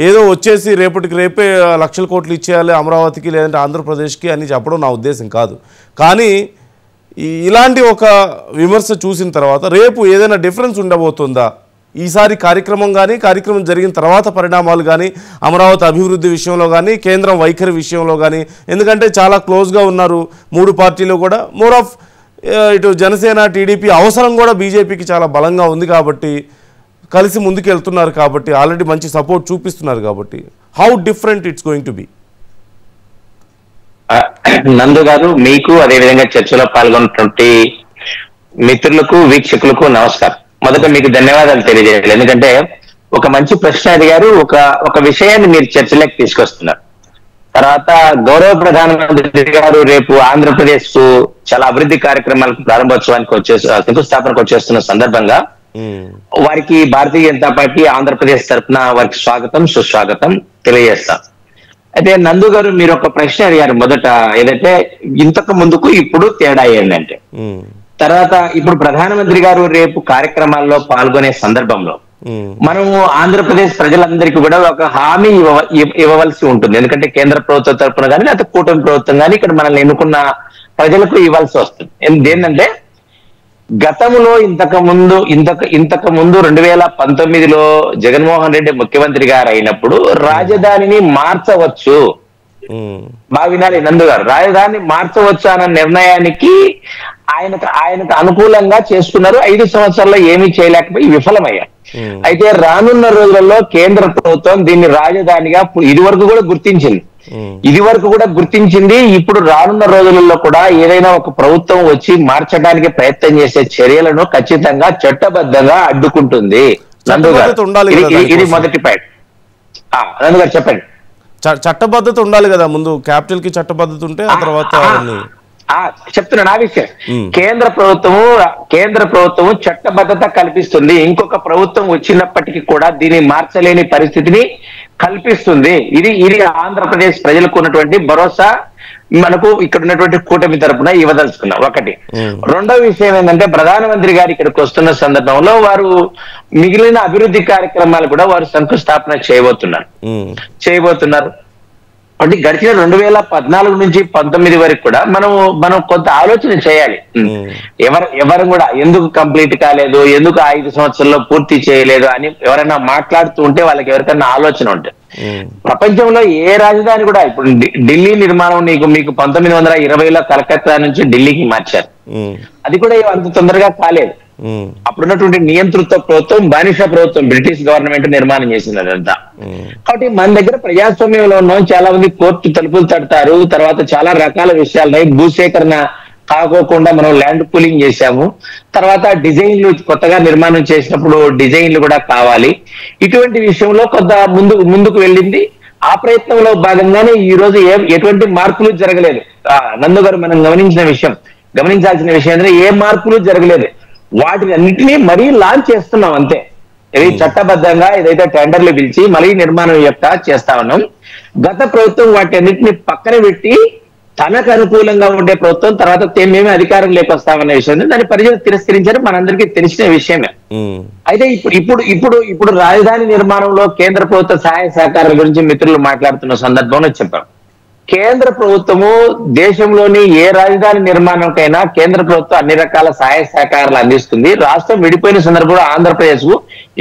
ఏదో వచ్చేసి రేపటికి రేపే లక్షల కోట్లు ఇచ్చేయాలి అమరావతికి లేదంటే ఆంధ్రప్రదేశ్కి అని చెప్పడం నా ఉద్దేశం కాదు. కానీ ఇలాంటి ఒక విమర్శ చూసిన తర్వాత రేపు ఏదైనా డిఫరెన్స్ ఉండబోతుందా ఈసారి కార్యక్రమం కానీ, కార్యక్రమం జరిగిన తర్వాత పరిణామాలు కానీ, అమరావతి అభివృద్ధి విషయంలో కానీ, కేంద్రం వైఖరి విషయంలో కానీ? ఎందుకంటే చాలా క్లోజ్గా ఉన్నారు 3 పార్టీలు కూడా. మోర్ ఆఫ్ ఇటు జనసేన, టీడీపీ అవసరం కూడా బీజేపీకి చాలా బలంగా ఉంది కాబట్టి కలిసి ముందుకు వెళ్తున్నారు కాబట్టి, ఆల్రెడీ మంచి సపోర్ట్ చూపిస్తున్నారు కాబట్టి, how different it's going to be? నందు గారు, మీకు అదేవిధంగా చర్చలో పాల్గొన్నటువంటి మిత్రులకు, వీక్షకులకు నమస్కారం. మొదట మీకు ధన్యవాదాలు తెలియజేయాలి. ఎందుకంటే ఒక మంచి ప్రశ్న అడిగారు, ఒక విషయాన్ని మీరు చర్చలోకి తీసుకొస్తున్నారు. తర్వాత గౌరవ ప్రధానమంత్రి గారు రేపు ఆంధ్రప్రదేశ్ చాలా అభివృద్ధి కార్యక్రమాలకు ప్రారంభోత్సవానికి శంకుస్థాపనకు వచ్చేస్తున్న సందర్భంగా వారికి భారతీయ జనతా పార్టీ ఆంధ్రప్రదేశ్ తరఫున వారికి స్వాగతం, సుస్వాగతం తెలియజేస్తాం. అయితే నందు గారు, మీరు ఒక ప్రశ్న అడిగారు మొదట, ఏదైతే ఇంతకు ముందుకు ఇప్పుడు తేడా ఏంటంటే, తర్వాత ఇప్పుడు ప్రధానమంత్రి గారు రేపు కార్యక్రమాల్లో పాల్గొనే సందర్భంలో మనము ఆంధ్రప్రదేశ్ ప్రజలందరికీ కూడా ఒక హామీ ఇవ్వవలసి ఉంటుంది. ఎందుకంటే కేంద్ర ప్రభుత్వం తరఫున కానీ లేకపోతే కూటమి ప్రభుత్వం కానీ ఇక్కడ మనల్ని ఎన్నుకున్న ప్రజలకు ఇవ్వాల్సి వస్తుంది. ఏంటంటే గతంలో ఇంతకు ముందు 2019లో జగన్మోహన్ రెడ్డి ముఖ్యమంత్రి గారు అయినప్పుడు రాజధానిని మార్చవచ్చు, బాగా వినాలి నందు గారు, రాజధాని మార్చవచ్చు అన్న నిర్ణయానికి ఆయనకు అనుకూలంగా చేసుకున్నారు. 5 సంవత్సరాల్లో ఏమీ చేయలేకపోయి విఫలమయ్యారు. అయితే రానున్న రోజులలో కేంద్ర ప్రభుత్వం దీన్ని రాజధానిగా ఇది వరకు కూడా గుర్తించింది. ఇప్పుడు రానున్న రోజులలో కూడా ఏదైనా ఒక ప్రభుత్వం వచ్చి మార్చడానికి ప్రయత్నం చేసే చర్యలను ఖచ్చితంగా చట్టబద్ధంగా అడ్డుకుంటుంది. నందు గారు, ఇది మొదటి పాయింట్. నందు గారు చెప్పండి. చట్టబద్ధత ఉండాలి కదా, ముందు క్యాపిటల్ కి చట్టబద్ధత ఉంటే ఆ తర్వాత చెప్తున్నాను ఆ విషయం. కేంద్ర ప్రభుత్వము చట్టబద్ధత కల్పిస్తుంది. ఇంకొక ప్రభుత్వం వచ్చినప్పటికీ కూడా దీన్ని మార్చలేని పరిస్థితిని కల్పిస్తుంది. ఇది ఆంధ్రప్రదేశ్ ప్రజలకు ఉన్నటువంటి భరోసా. మనకు ఇక్కడ ఉన్నటువంటి కూటమి తరపున ఇవ్వదలుచుకున్నాం ఒకటి. రెండవ విషయం ఏంటంటే ప్రధానమంత్రి గారు ఇక్కడికి వస్తున్న సందర్భంలో వారు మిగిలిన అభివృద్ధి కార్యక్రమాలు కూడా వారు శంకుస్థాపన చేయబోతున్నారు. అంటే గడిచిన 2014 నుంచి 19 వరకు కూడా మనం కొంత ఆలోచన చేయాలి. ఎవరు కూడా ఎందుకు కంప్లీట్ కాలేదు, ఎందుకు 5 సంవత్సరాల్లో పూర్తి చేయలేదు అని ఎవరైనా మాట్లాడుతూ ఉంటే వాళ్ళకి ఎవరికైనా ఆలోచన ఉంటుంది. ప్రపంచంలో ఏ రాజధాని కూడా ఇప్పుడు ఢిల్లీ నిర్మాణం మీకు 1920లో కలకత్తా నుంచి ఢిల్లీకి మార్చారు. అది కూడా అంత తొందరగా కాలేదు. అప్పుడున్నటువంటి నియంతృత్వ ప్రభుత్వం, బానిస ప్రభుత్వం, బ్రిటిష్ గవర్నమెంట్ నిర్మాణం చేసింది అదంతా. కాబట్టి మన దగ్గర ప్రజాస్వామ్యంలో ఉన్నాం. చాలా మంది కోర్టు తలుపులు తడతారు. తర్వాత చాలా రకాల విషయాలు భూసేకరణ కాకోకుండా మనం ల్యాండ్ పూలింగ్ చేశాము. తర్వాత డిజైన్లు కొత్తగా నిర్మాణం చేసినప్పుడు డిజైన్లు కూడా కావాలి. ఇటువంటి విషయంలో కొంత ముందుకు వెళ్ళింది. ఆ ప్రయత్నంలో భాగంగానే ఈ రోజు ఎటువంటి మార్పులు జరగలేదు. నందు గారు మనం గమనించాల్సిన విషయం ఏంటంటే ఏ మార్పులు జరగలేదు. వాటిని అన్నింటినీ మరీ లాంచ్ చేస్తున్నాం అంతే. ఇది చట్టబద్ధంగా ఏదైతే టెండర్లు పిలిచి మళ్ళీ నిర్మాణం చేస్తా ఉన్నాం. గత ప్రభుత్వం వాటి అన్నింటినీ పక్కన పెట్టి తనకు అనుకూలంగా ఉండే ప్రభుత్వం తర్వాత మేమే అధికారం లేకొస్తామనే విషయం దాన్ని ప్రజలు తిరస్కరించారు. మనందరికీ తెలిసిన విషయమే. అయితే ఇప్పుడు రాజధాని నిర్మాణంలో కేంద్ర ప్రభుత్వ సహాయ సహకారాల గురించి మిత్రులు మాట్లాడుతున్న సందర్భంలో చెప్పాం. కేంద్ర ప్రభుత్వము దేశంలోని ఏ రాజధాని నిర్మాణంకైనా కేంద్ర ప్రభుత్వం అన్ని రకాల సహాయ సహకారాలు అందిస్తుంది. రాష్ట్రం విడిపోయిన సందర్భంలో ఆంధ్రప్రదేశ్ కు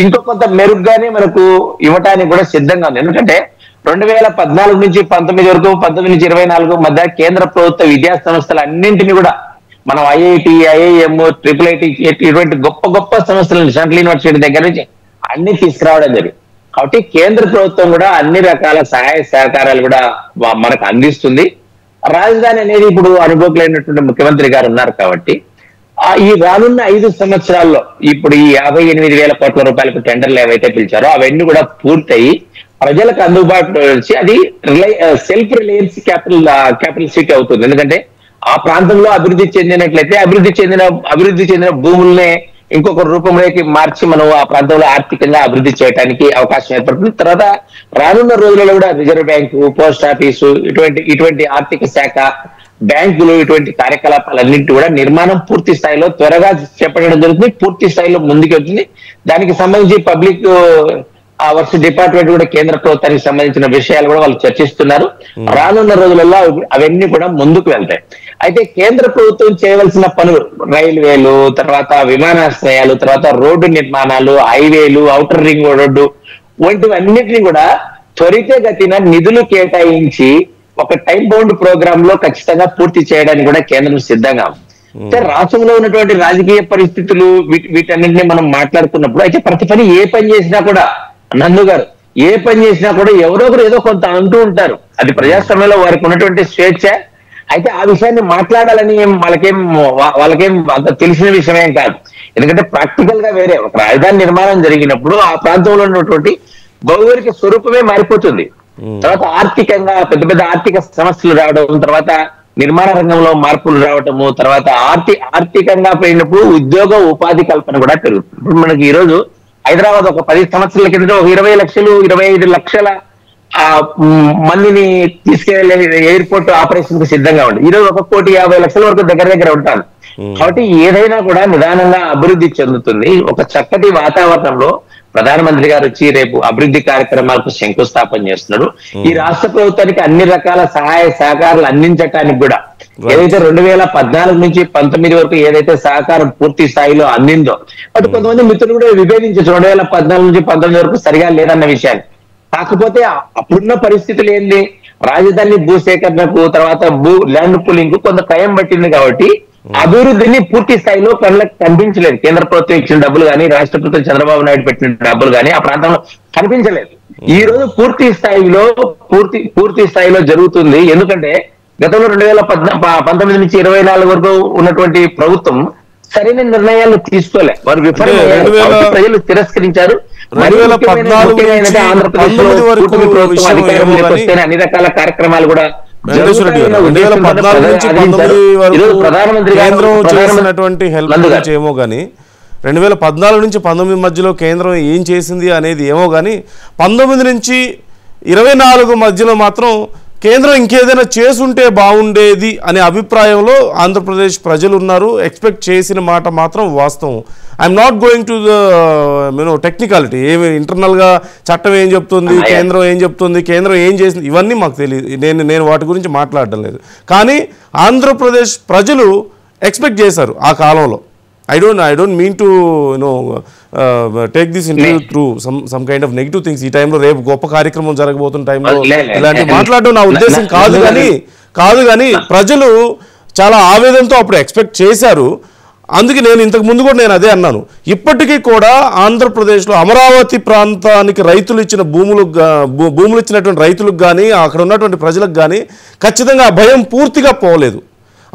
ఇంకో కొంత మెరుగ్గానే మనకు ఇవ్వటానికి కూడా సిద్ధంగా ఉంది. ఎందుకంటే 2014 నుంచి 19 వరకు 19 నుంచి 24 మధ్య కేంద్ర ప్రభుత్వ విద్యా సంస్థలు అన్నింటినీ కూడా మనం ఐఐటి, ఐఐఎం, IIIT ఇటువంటి గొప్ప సంస్థలను సెంట్రల్ యూనివర్సిటీ దగ్గర నుంచి అన్ని తీసుకురావడం జరిగింది. కాబట్టి కేంద్ర ప్రభుత్వం కూడా అన్ని రకాల సహాయ సహకారాలు కూడా మనకు అందిస్తుంది. రాజధాని అనేది ఇప్పుడు అనుభవకులైనటువంటి ముఖ్యమంత్రి గారు ఉన్నారు కాబట్టి ఈ రానున్న 5 సంవత్సరాల్లో ఇప్పుడు ఈ 58,000 కోట్ల రూపాయలకు టెండర్లు ఏవైతే పిలిచారో అవన్నీ కూడా పూర్తయి ప్రజలకు అందుబాటులో వచ్చి అది సెల్ఫ్ రిలయన్స్ క్యాపిటల్ సిటీ అవుతుంది. ఎందుకంటే ఆ ప్రాంతంలో అభివృద్ధి చెందినట్లయితే అభివృద్ధి చెందిన భూముల్నే ఇంకొక రూపంలోకి మార్చి మనం ఆ ప్రాంతంలో ఆర్థికంగా అభివృద్ధి చేయడానికి అవకాశం ఏర్పడుతుంది. తర్వాత రానున్న రోజులలో కూడా రిజర్వ్ బ్యాంకు, పోస్ట్ ఆఫీసు ఇటువంటి ఆర్థిక శాఖ, బ్యాంకులు ఇటువంటి కార్యకలాపాలన్నింటి కూడా నిర్మాణం పూర్తి స్థాయిలో త్వరగా చేపట్టడం జరుగుతుంది. పూర్తి స్థాయిలో ముందుకు వెళ్తుంది. దానికి సంబంధించి పబ్లిక్ వర్క్స్ డిపార్ట్మెంట్ కూడా కేంద్ర ప్రభుత్వానికి సంబంధించిన విషయాలు కూడా వాళ్ళు చర్చిస్తున్నారు. రానున్న రోజులలో అవన్నీ కూడా ముందుకు వెళ్తాయి. అయితే కేంద్ర ప్రభుత్వం చేయవలసిన పనులు రైల్వేలు, తర్వాత విమానాశ్రయాలు, తర్వాత రోడ్డు నిర్మాణాలు, హైవేలు, ఔటర్ రింగ్ రోడ్డు వంటివన్నిటిని కూడా త్వరితగతిన నిధులు కేటాయించి ఒక టైం బౌండ్ ప్రోగ్రామ్ లో ఖచ్చితంగా పూర్తి చేయడానికి కూడా కేంద్రం సిద్ధంగా ఉంది. అయితే రాష్ట్రంలో ఉన్నటువంటి రాజకీయ పరిస్థితులు వీటన్నింటినీ మనం మాట్లాడుకున్నప్పుడు అయితే ప్రతి పని ఏ పని చేసినా కూడా నందు గారు ఏ పని చేసినా కూడా ఎవరో ఒకరు ఏదో కొంత అంటూ ఉంటారు. అది ప్రజాస్వామ్యంలో వారికి ఉన్నటువంటి స్వేచ్ఛ. అయితే ఆ విషయాన్ని మాట్లాడాలని వాళ్ళకేం అంత తెలిసిన విషయమేం కాదు. ఎందుకంటే ప్రాక్టికల్ గా వేరే ఒక రాజధాని నిర్మాణం జరిగినప్పుడు ఆ ప్రాంతంలో ఉన్నటువంటి భౌగోళిక స్వరూపమే మారిపోతుంది. తర్వాత ఆర్థికంగా పెద్ద ఆర్థిక సమస్యలు రావడం, తర్వాత నిర్మాణ రంగంలో మార్పులు రావటము, తర్వాత ఆర్థికంగా పోయినప్పుడు ఉద్యోగ ఉపాధి కల్పన కూడా పెరుగుతుంది. ఇప్పుడు మనకి ఈ రోజు హైదరాబాద్ ఒక 10 సంవత్సరాల కింద ఒక 20 లక్షలు 25 లక్షల మందిని తీసుకెళ్లే ఎయిర్పోర్ట్ ఆపరేషన్ కు సిద్ధంగా ఉంది. ఈ రోజు 1,50,00,000 వరకు దగ్గర ఉంటారు. కాబట్టి ఏదైనా కూడా నిదానంగా అభివృద్ధి చెందుతుంది. ఒక చక్కటి వాతావరణంలో ప్రధానమంత్రి గారు వచ్చి రేపు అభివృద్ధి కార్యక్రమాలకు శంకుస్థాపన చేస్తున్నారు. ఈ రాష్ట్ర ప్రభుత్వానికి అన్ని రకాల సహాయ సహకారాలు అందించడానికి కూడా ఏదైతే 2014 నుంచి 19 వరకు ఏదైతే సహకారం పూర్తి స్థాయిలో అందిందో అటు కొంతమంది మిత్రులు కూడా విభేదించచ్చు 2014 నుంచి 19 వరకు సరిగా లేదన్న విషయాన్ని. కాకపోతే అప్పుడున్న పరిస్థితులు ఏంది, రాజధాని భూసేకరణకు తర్వాత ల్యాండ్ పూలింగ్ కు కొంత టైం పట్టింది కాబట్టి అభివృద్ధిని పూర్తి స్థాయిలో కళ్ళకి కనిపించలేదు. కేంద్ర ప్రభుత్వం ఇచ్చిన డబ్బులు కానీ, రాష్ట్ర ప్రభుత్వం చంద్రబాబు నాయుడు పెట్టిన డబ్బులు కానీ ఆ ప్రాంతంలో కనిపించలేదు. ఈ రోజు పూర్తి స్థాయిలో జరుగుతుంది. ఎందుకంటే గతంలో 2019 నుంచి 24 వరకు ఉన్నటువంటి ప్రభుత్వం సరైన నిర్ణయాలు తీసుకోలే, వారు విఫలమయ్యారు, ప్రజలు తిరస్కరించారు. ఆంధ్రప్రదేశ్ లో కూటమి ప్రభుత్వం అధికారంలోకి వస్తేనే అన్ని రకాల కార్యక్రమాలు కూడా వెంకటేశ్వర రెడ్డి గారు 2014 నుంచి 19 వరకు కేంద్రం చేసినటువంటి హెల్ప్ గురించి ఏమో కానీ 2014 నుంచి 19 మధ్యలో కేంద్రం ఏం చేసింది అనేది ఏమో కానీ 19 నుంచి 24 మధ్యలో మాత్రం కేంద్రం ఇంకేదైనా చేసుంటే బాగుండేది అనే అభిప్రాయంలో ఆంధ్రప్రదేశ్ ప్రజలు ఉన్నారు. ఎక్స్పెక్ట్ చేసిన మాట మాత్రం వాస్తవం. I'm not going to the technicality, ఏమి ఇంటర్నల్గా చట్టం ఏం చెప్తుంది, కేంద్రం ఏం చెప్తుంది, కేంద్రం ఏం చేసింది, ఇవన్నీ మాకు తెలియదు. నేను వాటి గురించి మాట్లాడడం లేదు. కానీ ఆంధ్రప్రదేశ్ ప్రజలు ఎక్స్పెక్ట్ చేశారు ఆ కాలంలో. I don't mean to take this interview through some kind of negative things. ఈ టైంలో రేపు గొప్ప కార్యక్రమం జరగబోతున్న టైంలో ఇలాంటివి మాట్లాడడం నా ఉద్దేశం కాదు కానీ ప్రజలు చాలా ఆవేదనతో అప్పుడు ఎక్స్పెక్ట్ చేశారు. అందుకే నేను ఇంతకు ముందు కూడా నేను అదే అన్నాను. ఇప్పటికీ కూడా ఆంధ్రప్రదేశ్లో అమరావతి ప్రాంతానికి రైతులు ఇచ్చిన భూములు ఇచ్చినటువంటి రైతులకు కానీ అక్కడ ఉన్నటువంటి ప్రజలకు కానీ ఖచ్చితంగా ఆ భయం పూర్తిగా పోలేదు.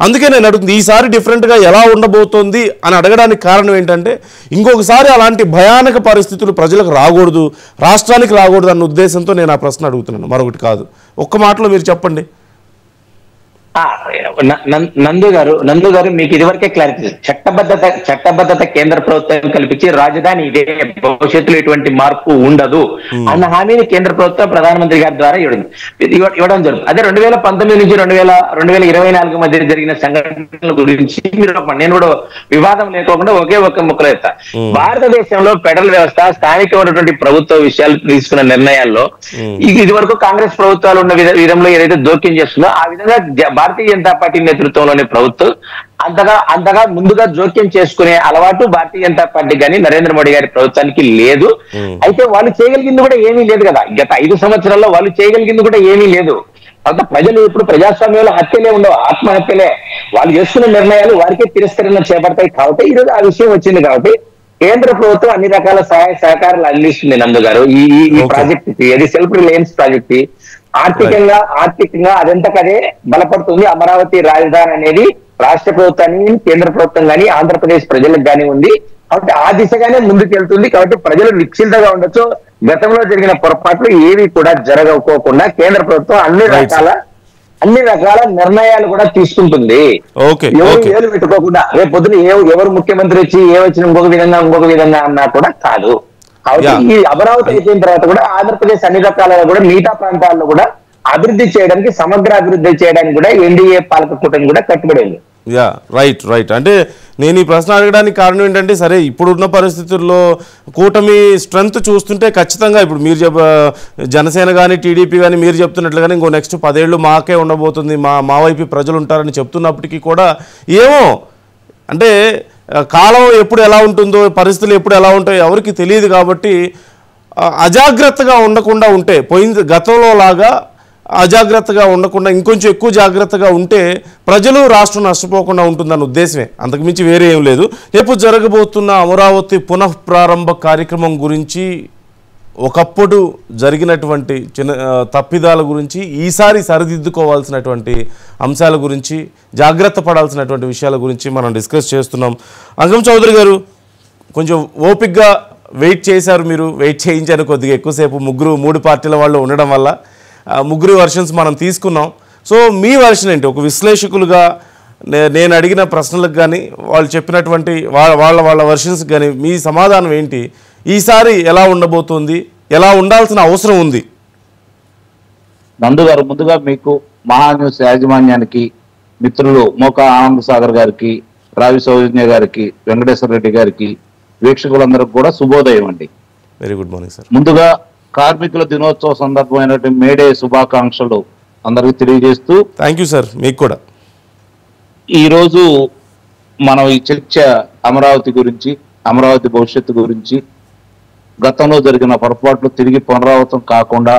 అందుకే నేను అడుగుతుంది ఈసారి డిఫరెంట్గా ఎలా ఉండబోతోంది అని అడగడానికి కారణం ఏంటంటే ఇంకొకసారి అలాంటి భయానక పరిస్థితులు ప్రజలకు రాకూడదు, రాష్ట్రానికి రాకూడదు అన్న ఉద్దేశంతో నేను ఆ ప్రశ్న అడుగుతున్నాను, మరొకటి కాదు. ఒక్క మాటలో మీరు చెప్పండి. నందు గారు మీకు ఇదివరకే క్లారిటీ, చట్టబద్ధత కేంద్ర ప్రభుత్వం కల్పించి రాజధాని ఇదే, భవిష్యత్తులో ఎటువంటి మార్పు ఉండదు అన్న హామీని కేంద్ర ప్రభుత్వం ప్రధానమంత్రి గారి ద్వారా ఇవ్వడం జరుగుతుంది. అదే 2019 నుంచి 2024 మధ్య జరిగిన సంఘటనల గురించి నేను కూడా వివాదం లేకోకుండా ఒకే ఒక్క ముక్కలు వేస్తా. భారతదేశంలో ఫెడరల్ వ్యవస్థ, స్థానిక ఉన్నటువంటి ప్రభుత్వ విషయాలు తీసుకున్న నిర్ణయాల్లో ఇది వరకు కాంగ్రెస్ ప్రభుత్వాలు ఉన్న విధంలో ఏదైతే జోక్యం చేస్తుందో ఆ విధంగా భారతీయ జనతా పార్టీ నేతృత్వంలోని ప్రభుత్వం అంతగా ముందుగా జోక్యం చేసుకునే అలవాటు భారతీయ జనతా పార్టీ కానీ నరేంద్ర మోడీ గారి ప్రభుత్వానికి లేదు. అయితే వాళ్ళు చేయగలిగింది కూడా ఏమీ లేదు కదా. గత 5 సంవత్సరాల్లో వాళ్ళు చేయగలిగింది కూడా ఏమీ లేదు. అంత ప్రజలు ఇప్పుడు ప్రజాస్వామ్యంలో హత్యలే ఉండవు, ఆత్మహత్యలే. వాళ్ళు చేస్తున్న నిర్ణయాలు వారికే తిరస్కరణ చేపడతాయి. కాబట్టి ఈరోజు ఆ విషయం వచ్చింది. కాబట్టి కేంద్ర ప్రభుత్వం అన్ని రకాల సహాయ సహకారాలు అందిస్తుంది. నందు గారు ఈ ప్రాజెక్ట్ కి, సెల్ఫ్ రిలయన్స్ ప్రాజెక్ట్ కి ఆర్థికంగా అదంతకదే బలపడుతుంది. అమరావతి రాజధాని అనేది రాష్ట్ర ప్రభుత్వాన్ని, కేంద్ర ప్రభుత్వం కానీ ఆంధ్రప్రదేశ్ ప్రజలకు కానీ ఉంది. కాబట్టి ఆ దిశగానే ముందుకెళ్తుంది. కాబట్టి ప్రజలు నిశ్చింతగా ఉండొచ్చు. గతంలో జరిగిన పొరపాట్లు ఏవి కూడా జరగకోకుండా కేంద్ర ప్రభుత్వం అన్ని రకాల నిర్ణయాలు కూడా తీసుకుంటుంది. ఏలు పెట్టుకోకుండా రేపు పొద్దున ఎవరు ముఖ్యమంత్రి వచ్చి వచ్చిన ఇంకొక విధంగా అన్నా కూడా కాదు. ఈ అమరావతి అయిపోయిన తర్వాత కూడా ఆంధ్రప్రదేశ్ అన్ని రకాలుగా కూడా మిగతా ప్రాంతాల్లో కూడా అభివృద్ధి చేయడానికి, సమగ్ర అభివృద్ధి చేయడానికి కూడా ఎన్డీఏ పాలక కూటమి కూడా కట్టుబడింది. రైట్. అంటే నేను ఈ ప్రశ్న అడగడానికి కారణం ఏంటంటే, సరే ఇప్పుడున్న పరిస్థితుల్లో కూటమి స్ట్రెంగ్త్ చూస్తుంటే ఖచ్చితంగా ఇప్పుడు మీరు జనసేన కానీ టీడీపీ కానీ మీరు చెప్తున్నట్లుగానే ఇంకో నెక్స్ట్ 10 ఏళ్ళు మాకే ఉండబోతుంది, మా వైపు ప్రజలు ఉంటారని చెప్తున్నప్పటికీ కూడా ఏమో అంటే కాలం ఎప్పుడు ఎలా ఉంటుందో, పరిస్థితులు ఎప్పుడు ఎలా ఉంటాయో ఎవరికి తెలియదు. కాబట్టి అజాగ్రత్తగా ఉండకుండా ఉంటే, గతంలో లాగా అజాగ్రత్తగా ఉండకుండా ఇంకొంచెం ఎక్కువ జాగ్రత్తగా ఉంటే ప్రజలు, రాష్ట్రం నష్టపోకుండా ఉంటుందన్న ఉద్దేశమే, అంతకుమించి వేరే ఏం లేదు. రేపు జరగబోతున్న అమరావతి పునఃప్రారంభ కార్యక్రమం గురించి, ఒకప్పుడు జరిగినటువంటి తప్పిదాల గురించి, ఈసారి సరిదిద్దుకోవాల్సినటువంటి అంశాల గురించి, జాగ్రత్త పడాల్సినటువంటి విషయాల గురించి మనం డిస్కస్ చేస్తున్నాం. అంగం చౌదరి గారు కొంచెం ఓపిక్గా వెయిట్ చేశారు, మీరు వెయిట్ చేయించారు కొద్దిగా ఎక్కువసేపు. 3 పార్టీల వాళ్ళు ఉండడం వల్ల 3 వర్షన్స్ మనం తీసుకున్నాం. సో మీ వర్షన్ ఏంటి? ఒక విశ్లేషకులుగా నేను అడిగిన ప్రశ్నలకు కానీ వాళ్ళు చెప్పినటువంటి వాళ్ళ వర్షన్స్ కానీ మీ సమాధానం ఏంటి? ఈసారి ఎలా ఉండబోతోంది, ఎలా ఉండాల్సిన అవసరం ఉంది? నందు గారు, ముందుగా మీకు మహాన్యూస్ యాజమాన్యానికి, మిత్రులు మోకా ఆనంద్ సాగర్ గారికి, రావి సౌజన్య గారికి, వెంకటేశ్వర రెడ్డి గారికి, వీక్షకులందరికీ కూడా శుభోదయం అండి. Very good morning sir. ముందుగా కార్మికుల దినోత్సవ సందర్భమైనటువంటి మేడే శుభాకాంక్షలు అందరికీ తెలియజేస్తూ, థ్యాంక్ యూ సార్. మీకు కూడా. ఈరోజు మనం ఈ చర్చ అమరావతి గురించి, అమరావతి భవిష్యత్తు గురించి, గతంలో జరిగిన పొరపాట్లు తిరిగి పునరావృతం కాకుండా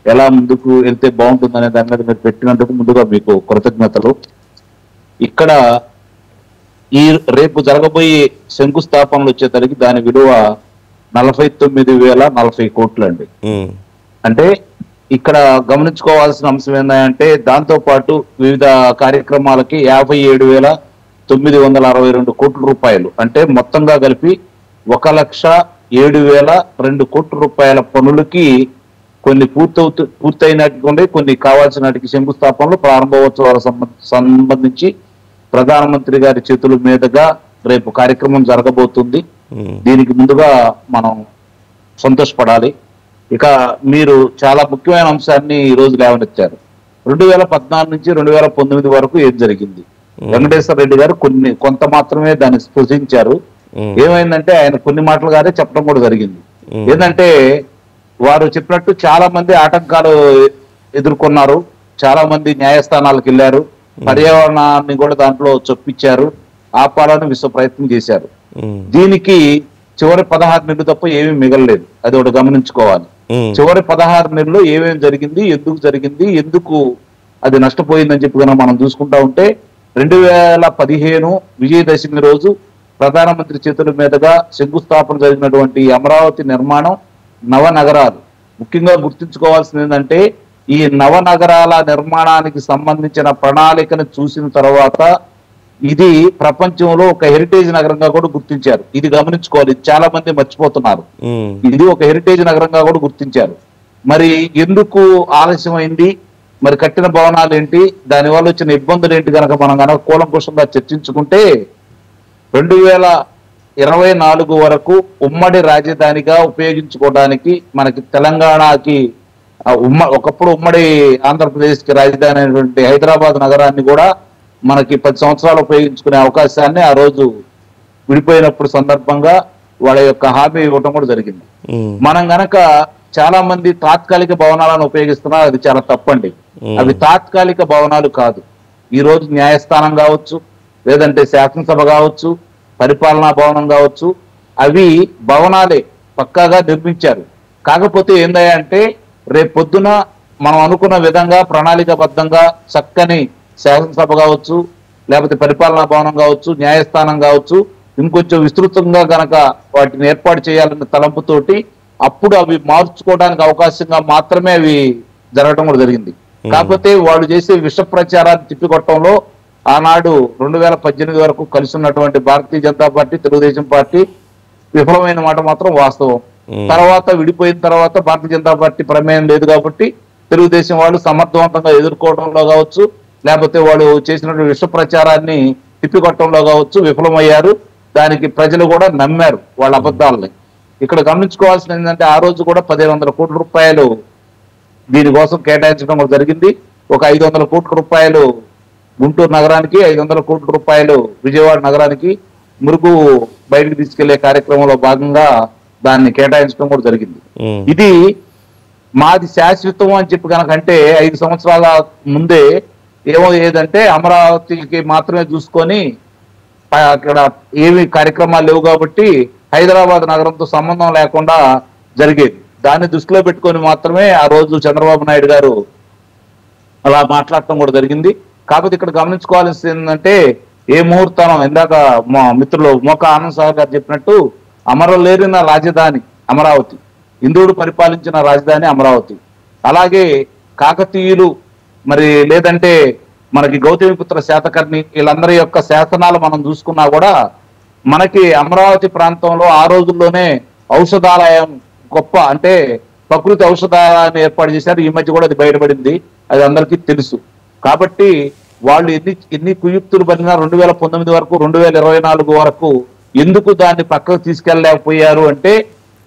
ఎలా ముందుకు వెళ్తే బాగుంటుందనే దాని మీద మీరు పెట్టినందుకు ముందుగా మీకు కృతజ్ఞతలు. ఇక్కడ రేపు జరగబోయే శంకుస్థాపనలు వచ్చేసరికి దాని విలువ 49,040 కోట్లు అండి. అంటే ఇక్కడ గమనించుకోవాల్సిన అంశం ఏంటంటే, దాంతో పాటు వివిధ కార్యక్రమాలకి 57,962 కోట్ల రూపాయలు, అంటే మొత్తంగా కలిపి 1,07,02 కోట్ల రూపాయల పనులకి కొన్ని పూర్తయినటువంటి, కొన్ని కావాల్సిన వాటికి శంకుస్థాపనలు, ప్రారంభోత్సవాలకు సంబంధించి ప్రధానమంత్రి గారి చేతుల మీదుగా రేపు కార్యక్రమం జరగబోతుంది. దీనికి ముందుగా మనం సంతోషపడాలి. ఇక మీరు చాలా ముఖ్యమైన అంశాన్ని ఈ రోజు లేవనెత్తారు. 2014 నుంచి 2019 వరకు ఏం జరిగింది? వెంకటేశ్వర రెడ్డి గారు కొంత మాత్రమే దాన్ని స్పృశించారు. ఏమైందంటే ఆయన కొన్ని మాటలు గానే చెప్పడం కూడా జరిగింది. ఏంటంటే వారు చెప్పినట్టు చాలా మంది ఆటంకాలు ఎదుర్కొన్నారు, చాలా మంది న్యాయస్థానాలకు వెళ్ళారు, పర్యావరణాన్ని కూడా దాంట్లో చొప్పించారు, ఆపాలని విశ్వ ప్రయత్నం చేశారు. దీనికి చివరి 16 నెలలు తప్ప ఏమీ మిగలలేదు. అది ఒకటి గమనించుకోవాలి. చివరి 16 నెలల్లో ఏమేమి జరిగింది, ఎందుకు అది నష్టపోయిందని చెప్పి కనుక మనం చూసుకుంటా ఉంటే 2015 విజయదశమి రోజు ప్రధానమంత్రి చేతుల మీదుగా శంకుస్థాపన జరిగినటువంటి అమరావతి నిర్మాణం, నవనగరాలు. ముఖ్యంగా గుర్తుంచుకోవాల్సింది ఏంటంటే ఈ నవనగరాల నిర్మాణానికి సంబంధించిన ప్రణాళికను చూసిన తర్వాత ఇది ప్రపంచంలో ఒక హెరిటేజ్ నగరంగా కూడా గుర్తించారు. ఇది గమనించుకోవాలి, చాలా మంది మర్చిపోతున్నారు. ఇది ఒక హెరిటేజ్ నగరంగా కూడా గుర్తించారు. మరి ఎందుకు ఆలస్యమైంది, మరి కట్టిన భవనాలు ఏంటి, దానివల్ల వచ్చిన ఇబ్బందులు ఏంటి కనుక మనం కనుక కూలంకుషంగా చర్చించుకుంటే 2024 వరకు ఉమ్మడి రాజధానిగా ఉపయోగించుకోవడానికి మనకి తెలంగాణకి ఒకప్పుడు ఉమ్మడి ఆంధ్రప్రదేశ్కి రాజధాని అయినటువంటి హైదరాబాద్ నగరాన్ని కూడా మనకి 10 సంవత్సరాలు ఉపయోగించుకునే అవకాశాన్ని ఆ రోజు విడిపోయినప్పుడు సందర్భంగా వాళ్ళ యొక్క హామీ ఇవ్వటం కూడా జరిగింది. మనం గనక చాలా మంది తాత్కాలిక భవనాలను ఉపయోగిస్తున్నారు, అది చాలా తప్పండి. అవి తాత్కాలిక భవనాలు కాదు. ఈ రోజు న్యాయస్థానం కావచ్చు, లేదంటే శాసనసభ కావచ్చు, పరిపాలనా భవనం కావచ్చు, అవి భవనాలే పక్కాగా నిర్మించారు. కాకపోతే ఏందయ్యా అంటే రేపు పొద్దున మనం అనుకున్న విధంగా ప్రణాళికబద్ధంగా చక్కని శాసనసభ కావచ్చు, లేకపోతే పరిపాలనా భవనం కావచ్చు, న్యాయస్థానం కావచ్చు, ఇంకొంచెం విస్తృతంగా గనక వాటిని ఏర్పాటు చేయాలన్న తలంపుతోటి అప్పుడు అవి మార్చుకోవడానికి అవకాశంగా మాత్రమే అవి జరగడం కూడా జరిగింది. కాకపోతే వాళ్ళు చేసే విష ప్రచారాన్ని తిప్పికొట్టడంలో ఆనాడు 2018 వరకు కలిసి ఉన్నటువంటి భారతీయ జనతా పార్టీ, తెలుగుదేశం పార్టీ విఫలమైన మాట మాత్రం వాస్తవం. తర్వాత విడిపోయిన తర్వాత భారతీయ జనతా పార్టీ ప్రమేయం లేదు కాబట్టి తెలుగుదేశం వాళ్ళు సమర్థవంతంగా ఎదుర్కోవడంలో కావచ్చు, లేకపోతే వాళ్ళు చేసినటువంటి విష ప్రచారాన్ని తిప్పికొట్టడంలో కావచ్చు విఫలమయ్యారు. దానికి ప్రజలు కూడా నమ్మారు వాళ్ళ అబద్ధాలని. ఇక్కడ గమనించుకోవాల్సింది ఏంటంటే ఆ రోజు కూడా 1500 కోట్ల రూపాయలు దీనికోసం కేటాయించడం కూడా జరిగింది. ఒక 500 కోట్ల రూపాయలు గుంటూరు నగరానికి, 500 కోట్ల రూపాయలు విజయవాడ నగరానికి మురుగు బయటికి తీసుకెళ్లే కార్యక్రమంలో భాగంగా దాన్ని కేటాయించడం కూడా జరిగింది. ఇది మాది శాశ్వతం అని చెప్పి కనుకంటే 5 సంవత్సరాల ముందే ఏదంటే అమరావతికి మాత్రమే చూసుకొని అక్కడ ఏమి కార్యక్రమాలు లేవు కాబట్టి హైదరాబాద్ నగరంతో సంబంధం లేకుండా జరిగేది. దాన్ని దృష్టిలో పెట్టుకొని మాత్రమే ఆ రోజు చంద్రబాబు నాయుడు గారు అలా మాట్లాడటం కూడా జరిగింది. కాకపోతే ఇక్కడ గమనించుకోవాల్సింది ఏంటంటే ఏ ముహూర్తం ఇందాక మా మిత్రులు మోకా ఆనంద్ సాగర్ గారు చెప్పినట్టు అమరలేరిన రాజధాని అమరావతి, ఇంద్రుడు పరిపాలించిన రాజధాని అమరావతి. అలాగే కాకతీయులు మరి లేదంటే మనకి గౌతమిపుత్ర శాతకర్ణి వీళ్ళందరి యొక్క శాసనాలు మనం చూసుకున్నా కూడా మనకి అమరావతి ప్రాంతంలో ఆ రోజుల్లోనే ఔషధాలయం గొప్ప అంటే ప్రకృతి ఔషధాలయాన్ని ఏర్పాటు చేశారు. ఈ మధ్య కూడా అది బయటపడింది, అది అందరికీ తెలుసు. కాబట్టి వాళ్ళు ఎన్ని కుయుక్తులు పడినా 2019 వరకు 2024 వరకు ఎందుకు దాన్ని పక్కకు తీసుకెళ్ళలేకపోయారు అంటే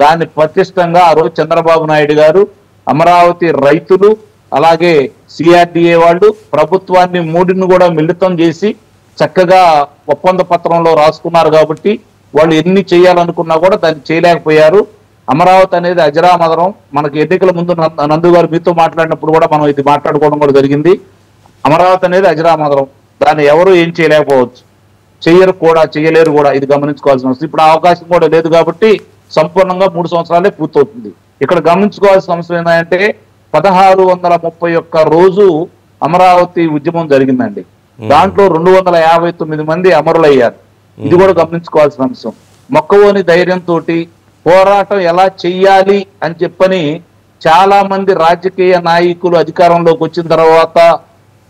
దాన్ని ప్రతిష్టంగా ఆ రోజు చంద్రబాబు నాయుడు గారు, అమరావతి రైతులు, అలాగే సిఆర్డిఏ వాళ్ళు ప్రభుత్వాన్ని మూడిని కూడా మిళితం చేసి చక్కగా ఒప్పంద పత్రంలో రాసుకున్నారు. కాబట్టి వాళ్ళు ఎన్ని చేయాలనుకున్నా కూడా దాన్ని చేయలేకపోయారు. అమరావతి అనేది అజరామదరం. మనకి ఎన్నికల ముందు నందు గారు మీతో మాట్లాడినప్పుడు కూడా మనం ఇది మాట్లాడుకోవడం కూడా జరిగింది. అమరావతి అనేది అజరామదరం, దాన్ని ఎవరు ఏం చేయలేకపోవచ్చు, చేయలేరు కూడా. ఇది గమనించుకోవాల్సిన అవసరం. ఇప్పుడు ఆ అవకాశం కూడా లేదు కాబట్టి సంపూర్ణంగా 3 సంవత్సరాలే పూర్తవుతుంది. ఇక్కడ గమనించుకోవాల్సిన అంశం ఏంటంటే 1631 రోజు అమరావతి ఉద్యమం జరిగిందండి. దాంట్లో 259 మంది అమరులయ్యారు. ఇది కూడా గమనించుకోవాల్సిన అంశం. మొక్కవోని ధైర్యంతో పోరాటం ఎలా చెయ్యాలి అని చెప్పని చాలా మంది రాజకీయ నాయకులు అధికారంలోకి వచ్చిన తర్వాత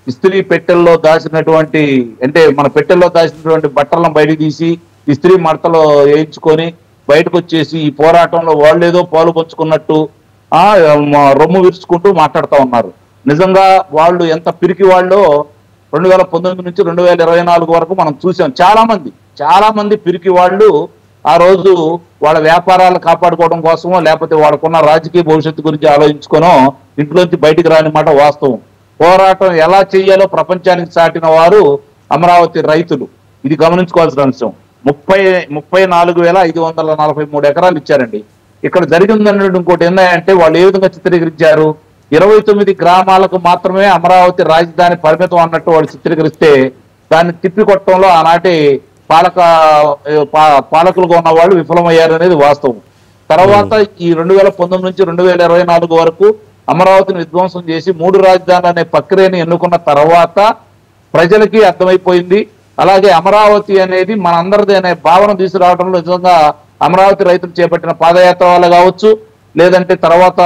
ఇస్త్రీ పెట్టెల్లో దాచినటువంటి అంటే మన పెట్టెల్లో దాచినటువంటి బట్టలను బయటకు తీసి ఇస్త్రీ మడతలో వేయించుకొని బయటకు వచ్చేసి ఈ పోరాటంలో వాళ్ళేదో పాలు పంచుకున్నట్టు రొమ్ము విరుచుకుంటూ మాట్లాడుతూ ఉన్నారు. నిజంగా వాళ్ళు ఎంత పిరికి వాళ్ళో 2019 నుంచి 2024 వరకు మనం చూసాం. చాలా మంది పిరికి వాళ్ళు ఆ రోజు వాళ్ళ వ్యాపారాలు కాపాడుకోవడం కోసమో లేకపోతే వాళ్ళకున్న రాజకీయ భవిష్యత్తు గురించి ఆలోచించుకోనో ఇంట్లోంచి బయటికి రాని మాట వాస్తవం. పోరాటం ఎలా చేయాలో ప్రపంచానికి చాటిన వారు అమరావతి రైతులు. ఇది గమనించుకోవాల్సిన అంశం. 34,543 ఎకరాలు ఇచ్చారండి. ఇక్కడ జరిగిందన్నట్టు ఇంకోటి ఏంటంటే వాళ్ళు ఏ విధంగా చిత్రీకరించారు, 29 గ్రామాలకు మాత్రమే అమరావతి రాజధాని పరిమితం అన్నట్టు వాళ్ళు చిత్రీకరిస్తే దాన్ని తిప్పికొట్టడంలో ఆనాటి పాలకులుగా ఉన్న వాళ్ళు విఫలమయ్యారు అనేది వాస్తవం. తర్వాత ఈ 2019 నుంచి 2024 వరకు అమరావతిని విధ్వంసం చేసి 3 రాజధానులు అనే ప్రక్రియని ఎన్నుకున్న తర్వాత ప్రజలకి అర్థమైపోయింది. అలాగే అమరావతి అనేది మనందరిది అనే భావన తీసుకురావడంలో నిజంగా అమరావతి రైతులు చేపట్టిన పాదయాత్ర వల్ల కావచ్చు, లేదంటే తర్వాత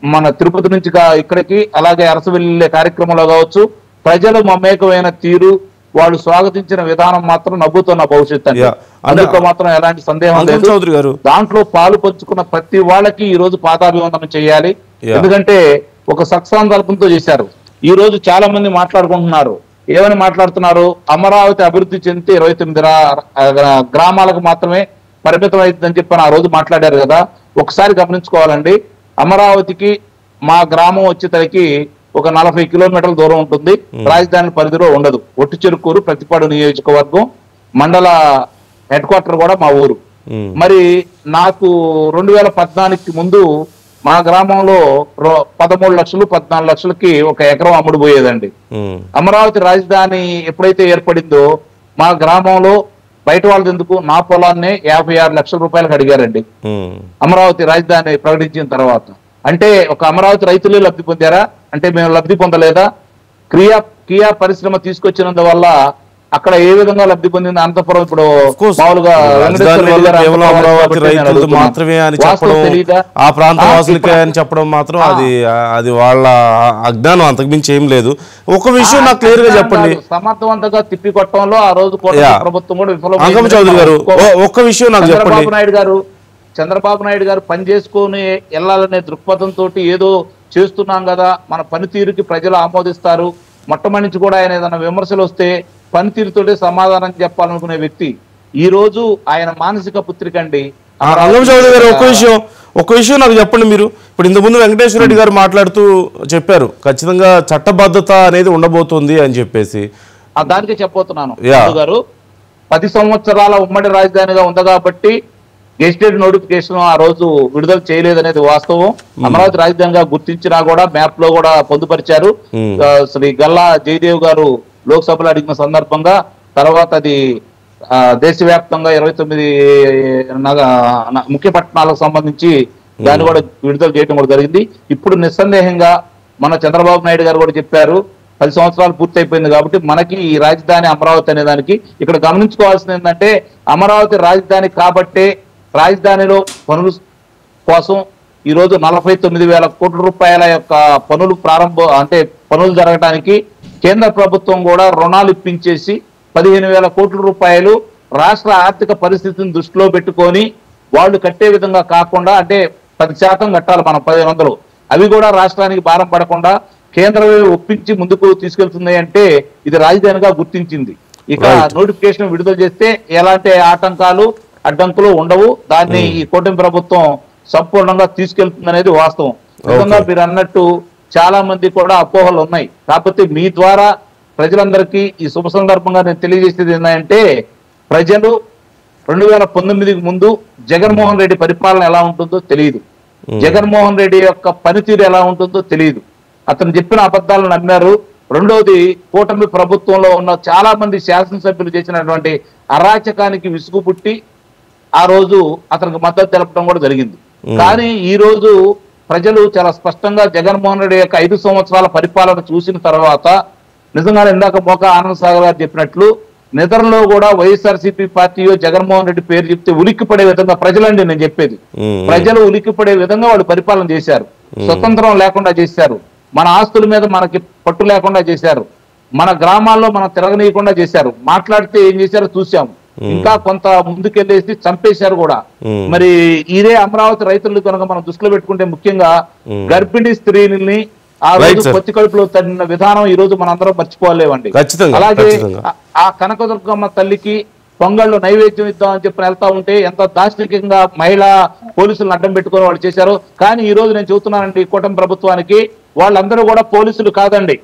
మన తిరుపతి నుంచి ఇక్కడికి అలాగే అరసవెల్లి కార్యక్రమంలో కావచ్చు, ప్రజలు మమేకమైన తీరు, వాళ్ళు స్వాగతించిన విధానం మాత్రం నవ్వుతున్న భవిష్యత్తు అండి. అందులో మాత్రం ఎలాంటి సందేహం లేదు. దాంట్లో పాలు పంచుకున్న ప్రతి వాళ్ళకి ఈ రోజు పాదాభివందనం చేయాలి. ఎందుకంటే ఒక సత్సంకల్పంతో చేశారు. ఈ రోజు చాలా మంది మాట్లాడుకుంటున్నారు. ఏమని మాట్లాడుతున్నారు? అమరావతి అభివృద్ధి చెందితే 29 గ్రామాలకు మాత్రమే పరిమితం అవుతుందని చెప్పని ఆ రోజు మాట్లాడారు కదా. ఒకసారి గమనించుకోవాలండి, అమరావతికి మా గ్రామం వచ్చేసరికి ఒక 40 కిలోమీటర్ల దూరం ఉంటుంది. రాజధాని పరిధిలో ఉండదు. ఒట్టిచెరుకూరు ప్రతిపాడు నియోజకవర్గం మండల హెడ్ క్వార్టర్ కూడా మా ఊరు. మరి నాకు 2014కి ముందు మా గ్రామంలో 13 లక్షలు 14 లక్షలకి ఒక ఎకరం అమ్ముడు పోయేదండి. అమరావతి రాజధాని ఎప్పుడైతే ఏర్పడిందో మా గ్రామంలో బయట వాళ్ళది ఎందుకు, నా పొలాన్నే 56 లక్షల రూపాయలకు అడిగారండి అమరావతి రాజధాని ప్రకటించిన తర్వాత. అంటే ఒక అమరావతి రైతులే లబ్ధి పొందారా అంటే మేము లబ్ధి పొందలేదా? కియా పరిశ్రమ తీసుకొచ్చినందువల్ల అక్కడ ఏ విధంగా లబ్ధి పొందింది అనంతపురం? ఇప్పుడు మామూలుగా మాత్రమే అని చెప్పడం, ఆ ప్రాంత వాసులకే అని చెప్పడం మాత్రం అది వాళ్ళ అజ్ఞానం, అంతకుమించి ఏం లేదు. ఒక విషయం నాకు క్లియర్ గా చెప్పండి. సమర్థవంతంగా తిప్పికొట్టడంలో ఆ రోజు ప్రభుత్వం కూడా విఫలం. చౌదరి గారు ఒక్క విషయం నాకు చెప్పండి. చంద్రబాబు నాయుడు గారు పని చేసుకుని వెళ్ళాలనే దృక్పథంతో ఏదో చేస్తున్నాం కదా, మన పనితీరుకి ప్రజలు ఆమోదిస్తారు, మొట్టమొదటి కూడా ఆయన ఏదైనా విమర్శలు వస్తే పనితీరుతోటే సమాధానం చెప్పాలనుకునే వ్యక్తి ఈ రోజు ఆయన మానసిక పుత్రిక అండి. చౌదరి గారు ఒక విషయం నాకు చెప్పండి. మీరు ఇప్పుడు ఇంతకుముందు వెంకటేశ్వర రెడ్డి గారు మాట్లాడుతూ చెప్పారు ఖచ్చితంగా చట్టబద్ధత అనేది ఉండబోతుంది అని చెప్పేసి. దానికే చెప్పబోతున్నాను గారు. 10 సంవత్సరాల ఉమ్మడి రాజధానిగా ఉంది కాబట్టి గెజిటెడ్ నోటిఫికేషన్ ఆ రోజు విడుదల చేయలేదనేది వాస్తవం. అమరావతి రాజధానిగా గుర్తించినా కూడా మ్యాప్ లో కూడా పొందుపరిచారు. శ్రీ గల్లా జయదేవ్ గారు లోక్సభలో అడిగిన సందర్భంగా తర్వాత అది దేశవ్యాప్తంగా 29 ముఖ్య పట్టణాలకు సంబంధించి దాన్ని కూడా విడుదల చేయడం కూడా జరిగింది. ఇప్పుడు నిస్సందేహంగా మన చంద్రబాబు నాయుడు గారు కూడా చెప్పారు 10 సంవత్సరాలు పూర్తయిపోయింది కాబట్టి మనకి ఈ రాజధాని అమరావతి అనే దానికి ఇక్కడ గమనించుకోవాల్సింది ఏంటంటే అమరావతి రాజధాని కాబట్టే రాజధానిలో పనుల కోసం ఈరోజు 49,000 కోట్ల రూపాయల యొక్క పనులు పనులు జరగడానికి కేంద్ర ప్రభుత్వం కూడా రుణాలు ఇప్పించేసి 15,000 కోట్ల రూపాయలు రాష్ట్ర ఆర్థిక పరిస్థితిని దృష్టిలో పెట్టుకొని వాళ్ళు కట్టే విధంగా కాకుండా అంటే 10% కట్టాలి మనం 1,500, అవి కూడా రాష్ట్రానికి భారం పడకుండా కేంద్రమే ఒప్పించి ముందుకు తీసుకెళ్తుంది అంటే ఇది రాజధానిగా గుర్తించింది. ఇక నోటిఫికేషన్ విడుదల చేస్తే ఎలాంటి ఆటంకాలు అడ్డంకులు ఉండవు. దాన్ని ఈ కూటమి ప్రభుత్వం సంపూర్ణంగా తీసుకెళ్తుంది అనేది వాస్తవం. నిజంగా మీరు అన్నట్టు చాలా మంది కూడా అపోహలు ఉన్నాయి. కాకపోతే మీ ద్వారా ప్రజలందరికీ ఈ శుభ సందర్భంగా నేను తెలియజేసేది ఏంటంటే ప్రజలు 2019కి ముందు జగన్మోహన్ రెడ్డి పరిపాలన ఎలా ఉంటుందో తెలియదు, జగన్మోహన్ రెడ్డి యొక్క పనితీరు ఎలా ఉంటుందో తెలియదు. అతను చెప్పిన అబద్ధాలను నమ్మారు. రెండోది కూటమి ప్రభుత్వంలో ఉన్న చాలా మంది శాసనసభ్యులు చేసినటువంటి అరాచకానికి విసుగు పుట్టి ఆ రోజు అతనికి మద్దతు తెలపడం కూడా జరిగింది. కానీ ఈ రోజు ప్రజలు చాలా స్పష్టంగా జగన్మోహన్ రెడ్డి యొక్క 5 సంవత్సరాల పరిపాలన చూసిన తర్వాత నిజంగానే ఇందాక మోకా ఆనంద్ సాగర్ గారు చెప్పినట్లు నిద్రలో కూడా వైఎస్ఆర్సీపీ పార్టీయో జగన్మోహన్ రెడ్డి పేరు చెప్తే ఉలిక్కిపడే విధంగా ప్రజలండి నేను చెప్పేది, ప్రజలు ఉలిక్కిపడే విధంగా వాళ్ళు పరిపాలన చేశారు. స్వతంత్రం లేకుండా చేశారు, మన ఆస్తుల మీద మనకి పట్టు లేకుండా చేశారు, మన గ్రామాల్లో మనం తిరగనీయకుండా చేశారు. మాట్లాడితే ఏం చేశారో చూసాము. ఇంకా కొంత ముందుకెళ్ళేసి చంపేశారు కూడా. మరి ఇదే అమరావతి రైతులు కనుక మనం దృష్టిలో పెట్టుకుంటే ముఖ్యంగా గర్భిణీ స్త్రీలని ఆ రోజు పొత్తి కడుపులో తడిన విధానం ఈ రోజు మనందరం మర్చిపోలేవండి. అలాగే ఆ కనకదుర్గమ్మ తల్లికి పొంగళ్ళు నైవేద్యం ఇద్దామని చెప్పి వెళ్తా ఉంటే ఎంత దార్శనికంగా మహిళా పోలీసులను అడ్డం పెట్టుకొని వాళ్ళు చేశారు. కానీ ఈ రోజు నేను చెబుతున్నానండి, కూటమి ప్రభుత్వానికి వాళ్ళందరూ కూడా పోలీసులు కాదండి,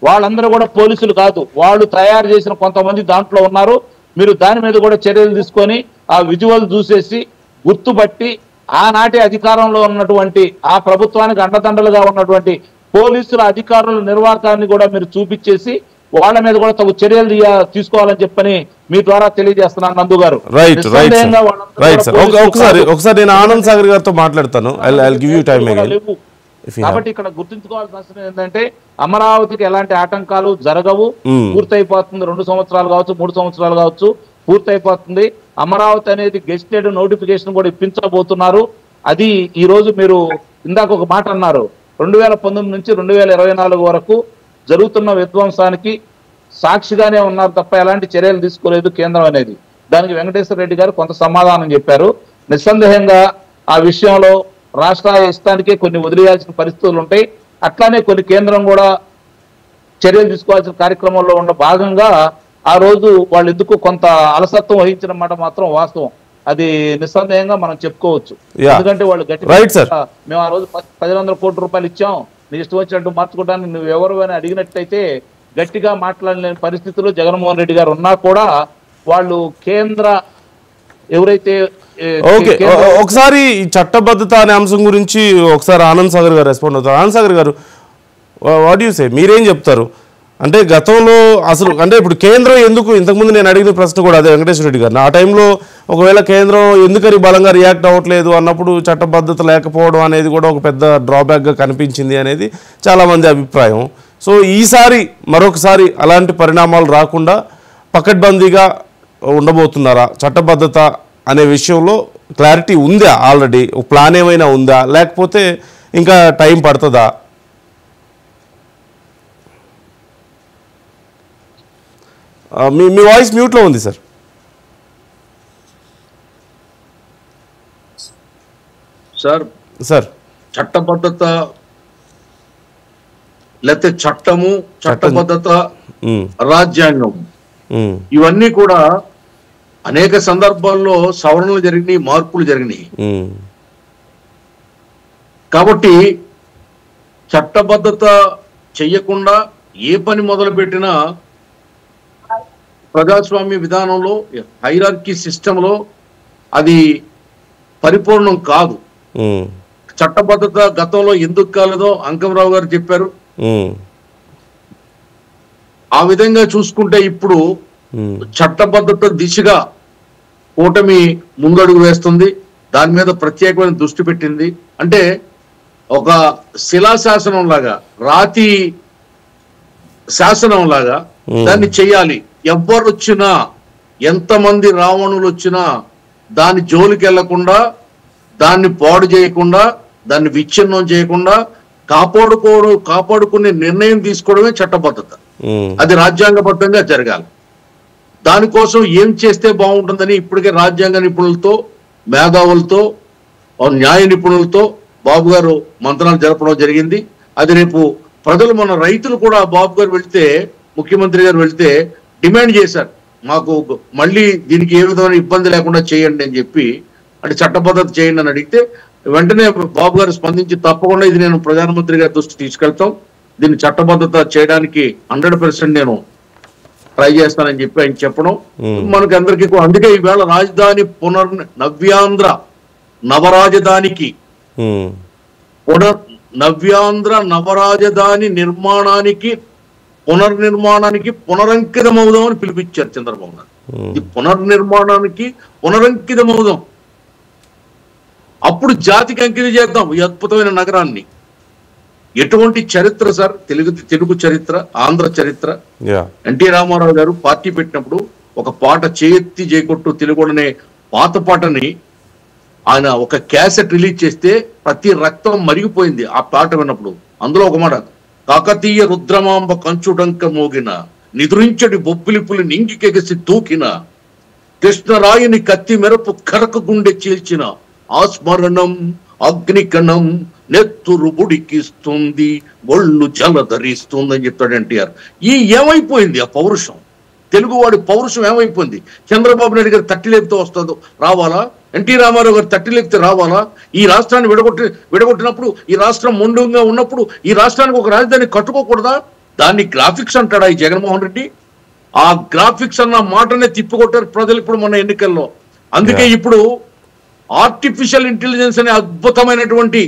వాళ్ళందరూ కూడా పోలీసులు కాదు, వాళ్ళు తయారు చేసిన కొంతమంది దాంట్లో ఉన్నారు. మీరు దాని మీద కూడా చర్యలు తీసుకొని ఆ విజువల్ చూసేసి గుర్తుపట్టి ఆనాటి అధికారంలో ఉన్నటువంటి ఆ ప్రభుత్వానికి అండదండలుగా ఉన్నటువంటి పోలీసుల అధికారుల నిర్వాహకాన్ని కూడా మీరు చూపించేసి వాళ్ళ మీద కూడా తగు చర్యలు తీసుకోవాలని చెప్పని మీ ద్వారా తెలియజేస్తున్నాను నందు గారు. ఒకసారి నేను ఆనంద్ సాగర్ గారితో మాట్లాడతాను. కాబట్టి ఇక్కడ గుర్తుంచుకోవాల్సిన అవసరం ఏంటంటే అమరావతికి ఎలాంటి ఆటంకాలు జరగవు. పూర్తయిపోతుంది, 2 సంవత్సరాలు కావచ్చు, 3 సంవత్సరాలు కావచ్చు, పూర్తయిపోతుంది. అమరావతి అనేది గెస్టెడ్ నోటిఫికేషన్ కూడా ఇప్పించబోతున్నారు. అది ఈ రోజు మీరు ఇందాక ఒక మాట అన్నారు, 2019 నుంచి 2024 వరకు జరుగుతున్న విధ్వంసానికి సాక్షిగానే ఉన్నారు తప్ప ఎలాంటి చర్యలు తీసుకోలేదు కేంద్రం అనేది. దానికి వెంకటేశ్వర రెడ్డి గారు కొంత సమాధానం చెప్పారు. నిస్సందేహంగా ఆ విషయంలో రాష్ట్ర ఇష్టానికే కొన్ని వదిలేయాల్సిన పరిస్థితులు ఉంటాయి. అట్లానే కొన్ని కేంద్రం కూడా చర్యలు తీసుకోవాల్సిన కార్యక్రమంలో ఉన్న భాగంగా ఆ రోజు వాళ్ళు ఎందుకు కొంత అలసత్వం వహించిన మాట మాత్రం వాస్తవం. అది నిస్సందేహంగా మనం చెప్పుకోవచ్చు. ఎందుకంటే వాళ్ళు గట్టిగా మేము ఆ రోజు 1,100 కోట్ల రూపాయలు ఇచ్చాం, నీ ఇష్టం వచ్చినట్టు మార్చుకోవడానికి నువ్వు ఎవరు అని అడిగినట్టయితే గట్టిగా మాట్లాడలేని పరిస్థితుల్లో జగన్మోహన్ రెడ్డి గారు ఉన్నా కూడా వాళ్ళు కేంద్ర ఎవరైతే ఒకసారి చట్టబద్ధత అనే అంశం గురించి ఒకసారి ఆనంద్ సాగర్ గారు రెస్పాండ్ అవుతారు. ఆనంద్ సాగర్ గారు, వాట్ యు సే, మీరేం చెప్తారు? అంటే గతంలో అసలు అంటే ఇప్పుడు కేంద్రం ఎందుకు, ఇంతకుముందు నేను అడిగిన ప్రశ్న కూడా అదే వెంకటేశ్వర రెడ్డి గారు, ఆ టైంలో ఒకవేళ కేంద్రం ఎందుకని బలంగా రియాక్ట్ అవ్వట్లేదు అన్నప్పుడు చట్టబద్ధత లేకపోవడం అనేది కూడా ఒక పెద్ద డ్రాబ్యాక్గా కనిపించింది అనేది చాలామంది అభిప్రాయం. సో ఈసారి మరొకసారి అలాంటి పరిణామాలు రాకుండా పకడ్బందీగా ఉండబోతున్నారా? చట్టబద్ధత అనే విషయంలో క్లారిటీ ఉందా? ఆల్రెడీ ఒక ప్లాన్ ఏమైనా ఉందా, లేకపోతే ఇంకా టైం పడుతుందా? మీ వాయిస్ మ్యూట్లో ఉంది సార్. సార్ చట్టబద్ధత లేకపోతే చట్టము, చట్టబద్ధత, రాజ్యాంగం ఇవన్నీ కూడా అనేక సందర్భాల్లో సవరణలు జరిగినాయి, మార్పులు జరిగినాయి. కాబట్టి చట్టబద్ధత చెయ్యకుండా ఏ పని మొదలు పెట్టినా ప్రజాస్వామ్య విధానంలో, హైరార్కీ సిస్టంలో అది పరిపూర్ణం కాదు. చట్టబద్ధత గతంలో ఎందుకు కాలేదో అంకమరావు గారు చెప్పారు. ఆ విధంగా చూసుకుంటే ఇప్పుడు చట్టబద్ధత దిశగా కూటమి ముందడుగు వేస్తుంది. దాని మీద ప్రత్యేకమైన దృష్టి పెట్టింది. అంటే ఒక శిలాశాసనం లాగా, రాతి శాసనం లాగా దాన్ని చెయ్యాలి. ఎవ్వరు వచ్చినా, ఎంతమంది రావణులు వచ్చినా దాన్ని జోలికి వెళ్లకుండా, దాన్ని పాడు చేయకుండా, దాన్ని విచ్ఛిన్నం చేయకుండా కాపాడుకునే నిర్ణయం తీసుకోవడమే చట్టబద్ధత. అది రాజ్యాంగబద్ధంగా జరగాలి. దానికోసం ఏం చేస్తే బాగుంటుందని ఇప్పటికే రాజ్యాంగ నిపుణులతో, మేధావులతో, న్యాయ నిపుణులతో బాబు గారు మంత్రాలు జరపడం జరిగింది. అది రేపు ప్రజలు, మన రైతులు కూడా బాబు గారు వెళ్తే, ముఖ్యమంత్రి గారు వెళ్తే డిమాండ్ చేశారు, మాకు మళ్ళీ దీనికి ఏ విధమైన ఇబ్బంది లేకుండా చేయండి అని చెప్పి. అంటే చట్టబద్ధత చేయండి అని అడిగితే వెంటనే బాబు గారు స్పందించి తప్పకుండా ఇది నేను ప్రధానమంత్రి గారి దృష్టి తీసుకెళ్తాం, దీన్ని చట్టబద్ధత చేయడానికి 100% నేను ట్రై చేస్తానని చెప్పి ఆయన చెప్పడం మనకి అందరికీ. అందుకే ఈవేళ రాజధాని నవ్యాంధ్ర నవరాజధానికి నవ్యాంధ్ర నవరాజధాని పునర్నిర్మాణానికి పునరంకితమవుదామని పిలిపించారు చంద్రబాబు నాయుడు. ఇది పునర్నిర్మాణానికి పునరంకితమవుదాం, అప్పుడు జాతికి అంకితం చేద్దాం ఈ అద్భుతమైన నగరాన్ని. ఎటువంటి చరిత్ర సార్, తెలుగు చరిత్ర, ఆంధ్ర చరిత్ర. ఎన్టీ రామారావు గారు పార్టీ పెట్టినప్పుడు ఒక పాట చేయెత్తి జయకొట్టు తెలుగుడనే పాత పాటని ఆయన ఒక క్యాసెట్ రిలీజ్ చేస్తే ప్రతి రక్తం మరిగిపోయింది ఆ పాట విన్నప్పుడు. అందులో ఒక మాట, కాకతీయ రుద్రమాంబ కంచుడంక మోగిన, నిద్రించడి బొబ్బిలిపులి నింగికెగసి తూకిన, కృష్ణరాయుని కత్తి మెరపు కరకు గుండె చీల్చిన ఆస్మరణం అగ్నికణం నెత్తురు బుడికిస్తుంది, ఒళ్ళు జలధరిస్తుంది అని చెప్తాడు ఎన్టీఆర్. ఏమైపోయింది ఆ పౌరుషం, తెలుగువాడి పౌరుషం ఏమైపోయింది? చంద్రబాబు నాయుడు గారు తట్టి లేపితే వస్తుందో రావాలా? ఎన్టీ రామారావు గారు తట్టి లేపితే రావాలా? ఈ రాష్ట్రాన్ని విడగొట్టినప్పుడు, ఈ రాష్ట్రం మొండంగా ఉన్నప్పుడు ఈ రాష్ట్రానికి ఒక రాజధాని కట్టుకోకూడదా? దాన్ని గ్రాఫిక్స్ అంటాడా ఈ జగన్మోహన్ రెడ్డి? ఆ గ్రాఫిక్స్ అన్న మాటనే తిప్పికొట్టారు ప్రజలు ఇప్పుడు మన ఎన్నికల్లో. అందుకే ఇప్పుడు ఆర్టిఫిషియల్ ఇంటెలిజెన్స్ అనే అద్భుతమైనటువంటి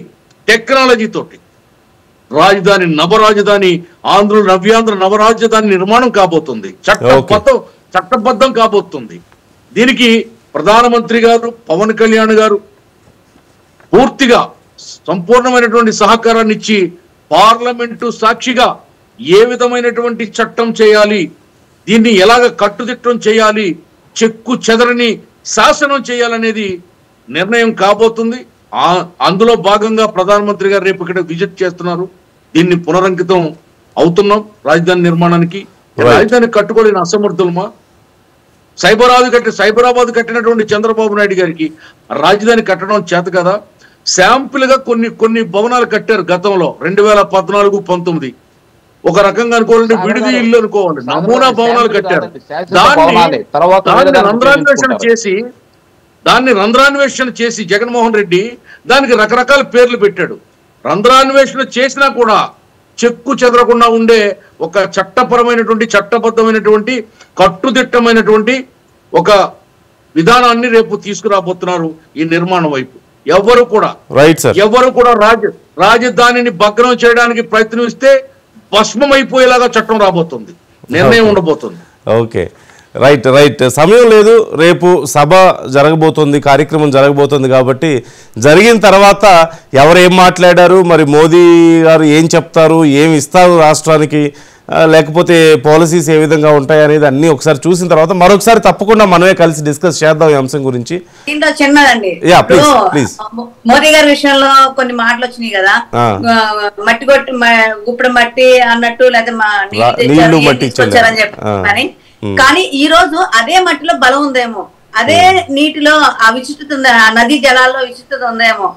టెక్నాలజీ తోటి రాజధాని నవరాజధాని నవ్యాంధ్ర నవరాజధాని నిర్మాణం కాబోతుంది, చట్టబద్ధం కాబోతుంది. దీనికి ప్రధానమంత్రి గారు పవన్ కళ్యాణ్ గారు పూర్తిగా సంపూర్ణమైనటువంటి సహకారాన్ని ఇచ్చి పార్లమెంటు సాక్షిగా ఏ విధమైనటువంటి చట్టం చేయాలి, దీన్ని ఎలాగ కట్టుదిట్టం చేయాలి, చెక్కు చెదరని శాసనం చేయాలనేది నిర్ణయం కాబోతుంది. అందులో భాగంగా ప్రధానమంత్రి గారు రేపు ఇక్కడ విజిట్ చేస్తున్నారు. దీన్ని పునరంకితం రాజధాని నిర్మాణానికి. రాజధాని కట్టుకోలేని అసమర్థులమా? సైబరాబాద్ కట్టినటువంటి చంద్రబాబు నాయుడు గారికి రాజధాని కట్టడం చేత కదా. శాంపుల్ గా కొన్ని భవనాలు కట్టారు గతంలో 2014-19. ఒక రకంగా అనుకోవాలంటే విడిది ఇల్లు అనుకోవాలి, నమూనా భవనాలు కట్టారు. దాన్ని రంధ్రాన్వేషణ చేసి జగన్మోహన్ రెడ్డి దానికి రకరకాల పేర్లు పెట్టాడు. రంధ్రాన్వేషణ చేసినా కూడా చెక్కు చెదరకుండా ఉండే ఒక చట్టబద్ధమైనటువంటి కట్టుదిట్టమైనటువంటి ఒక విధానాన్ని రేపు తీసుకురాబోతున్నారు ఈ నిర్మాణం వైపు. ఎవరు కూడా రాజధానిని భగ్నం చేయడానికి ప్రయత్నిస్తే భస్మం అయిపోయేలాగా చట్టం రాబోతుంది, నిర్ణయం ఉండబోతుంది. Okay, right. సమయం లేదు, రేపు సభ జరగబోతుంది, కార్యక్రమం జరగబోతుంది. కాబట్టి జరిగిన తర్వాత ఎవరు ఏం మాట్లాడారు, మరి మోదీ గారు ఏం చెప్తారు, ఏమి ఇస్తారు రాష్ట్రానికి, లేకపోతే పాలసీస్ ఏ విధంగా ఉంటాయి అనేది అన్ని ఒకసారి చూసిన తర్వాత మరొకసారి తప్పకుండా మనమే కలిసి డిస్కస్ చేద్దాం ఈ అంశం గురించి. దీంట్లో చిన్నదండి, మోదీ గారి విషయంలో కొన్ని మాటలు వచ్చినాయి కదా, మట్టి కొట్టి గుప్పుడు మట్టి అన్నట్టు, లేదా నీళ్లు మట్టి వచ్చారని చెప్పి. కానీ ఈ రోజు అదే మట్టిలో బలం ఉందేమో, అదే నీటిలో ఆ విశిష్టత ఉంది, ఆ నదీ జలాల్లో విశిష్టత ఉందేమో.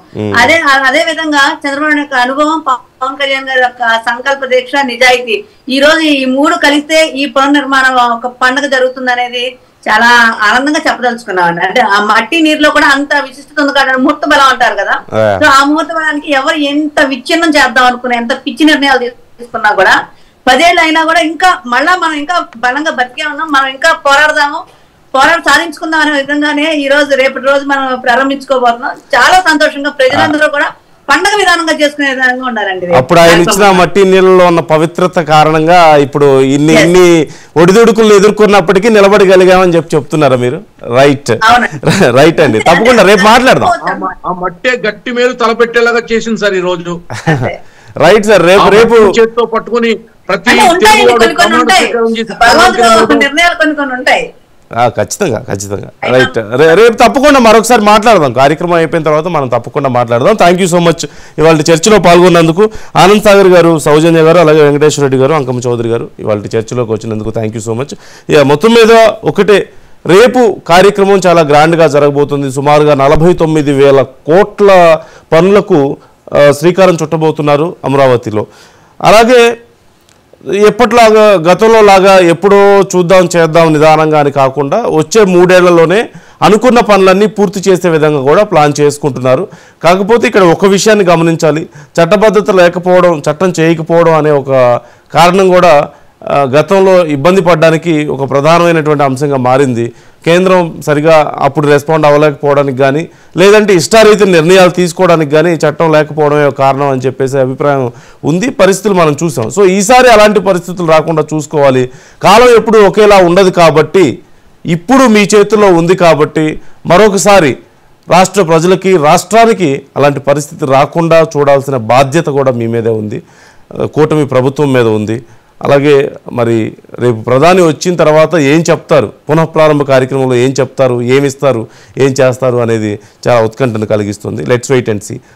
అదే విధంగా చంద్రబాబు యొక్క అనుభవం, పవన్ కళ్యాణ్ గారి యొక్క సంకల్ప దీక్ష, నిజాయితీ, ఈ రోజు ఈ మూడు కలిస్తే ఈ పునర్నిర్మాణం ఒక పండుగ జరుగుతుంది అనేది చాలా ఆనందంగా చెప్పదలుచుకున్నామండి. అంటే ఆ మట్టి నీరులో కూడా అంత విశిష్టత ఉంది కాబట్టి ముహూర్త బలం అంటారు కదా. సో ఆ ముహూర్త బలానికి ఎవరు ఎంత విచ్ఛిన్నం చేద్దాం అనుకునే, ఎంత పిచ్చి నిర్ణయాలు తీసుకున్నా కూడా 10 ఏళ్ళు అయినా కూడా ఇంకా మళ్ళా మనం ఇంకా బలంగా బతికే ఉన్నాం, మనం ఇంకా పోరాడి సాధించుకుందాం అనే విధంగానే ఈ రోజు రేపటి రోజు మనం ప్రారంభించుకోబోతున్నాం. చాలా సంతోషంగా ప్రజలందరూ కూడా పండుగ విధానంగా చేసుకునే విధంగా ఉండాలండి. అప్పుడు ఆయన ఇచ్చిన మట్టి నీళ్ళలో ఉన్న పవిత్రత కారణంగా ఇప్పుడు ఇన్ని ఒడిదుడుకులు ఎదుర్కొన్నప్పటికీ నిలబడగలిగామని చెప్తున్నారా మీరు? రైట్ అండి, తప్పకుండా రేపు మాట్లాడదాం. ఆ మట్టే గట్టి మేలు తలపెట్టేలాగా చేసింది సార్ ఈ రోజు. రైట్ సార్, రేపు చేతితో పట్టుకుని ప్రతి ఖచ్చితంగా రైట్. రేపు తప్పకుండా మరొకసారి మాట్లాడదాం, కార్యక్రమం అయిపోయిన తర్వాత మనం తప్పకుండా మాట్లాడదాం. థ్యాంక్ యూ సో మచ్ ఇవాళ చర్చలో పాల్గొన్నందుకు. ఆనంద్ సాగర్ గారు, సౌజన్య గారు, అలాగే వెంకటేశ్వర రెడ్డి గారు, అంకమ్మ చౌదరి గారు ఇవాళ చర్చలోకి వచ్చినందుకు థ్యాంక్ యూ సో మచ్. మొత్తం మీద ఒకటే, రేపు కార్యక్రమం చాలా గ్రాండ్గా జరగబోతుంది. సుమారుగా 49,000 కోట్ల పనులకు శ్రీకారం చుట్టబోతున్నారు అమరావతిలో. అలాగే ఎప్పట్లాగా గతంలో లాగా ఎప్పుడో చేద్దాం నిదానంగా అని కాకుండా వచ్చే 3 ఏళ్లలోనే అనుకున్న పనులన్నీ పూర్తి చేసే విధంగా కూడా ప్లాన్ చేసుకుంటున్నారు. కాకపోతే ఇక్కడ ఒక విషయాన్ని గమనించాలి, చట్టబద్ధత లేకపోవడం, చట్టం చేయకపోవడం అనే ఒక కారణం కూడా గతంలో ఇబ్బంది పడడానికి ఒక ప్రధానమైనటువంటి అంశంగా మారింది. కేంద్రం సరిగా అప్పుడు రెస్పాండ్ అవ్వలేకపోవడానికి కానీ, లేదంటే ఇష్టారీతి నిర్ణయాలు తీసుకోవడానికి కానీ చట్టం లేకపోవడమే కారణం అని చెప్పేసి అభిప్రాయం ఉంది. పరిస్థితులు మనం చూసాం. సో ఈసారి అలాంటి పరిస్థితులు రాకుండా చూసుకోవాలి. కాలం ఎప్పుడు ఒకేలా ఉండదు కాబట్టి, ఇప్పుడు మీ చేతుల్లో ఉంది కాబట్టి మరొకసారి రాష్ట్ర ప్రజలకి, రాష్ట్రానికి అలాంటి పరిస్థితి రాకుండా చూడాల్సిన బాధ్యత కూడా మీ మీదే ఉంది, కూటమి ప్రభుత్వం మీద ఉంది. అలాగే మరి రేపు ప్రధాని వచ్చిన తర్వాత ఏం చెప్తారు, పునఃప్రారంభ కార్యక్రమంలో ఏం చెప్తారు, ఏమిస్తారు, ఏం చేస్తారు అనేది చాలా ఉత్కంఠను కలిగిస్తుంది. Let's wait and see.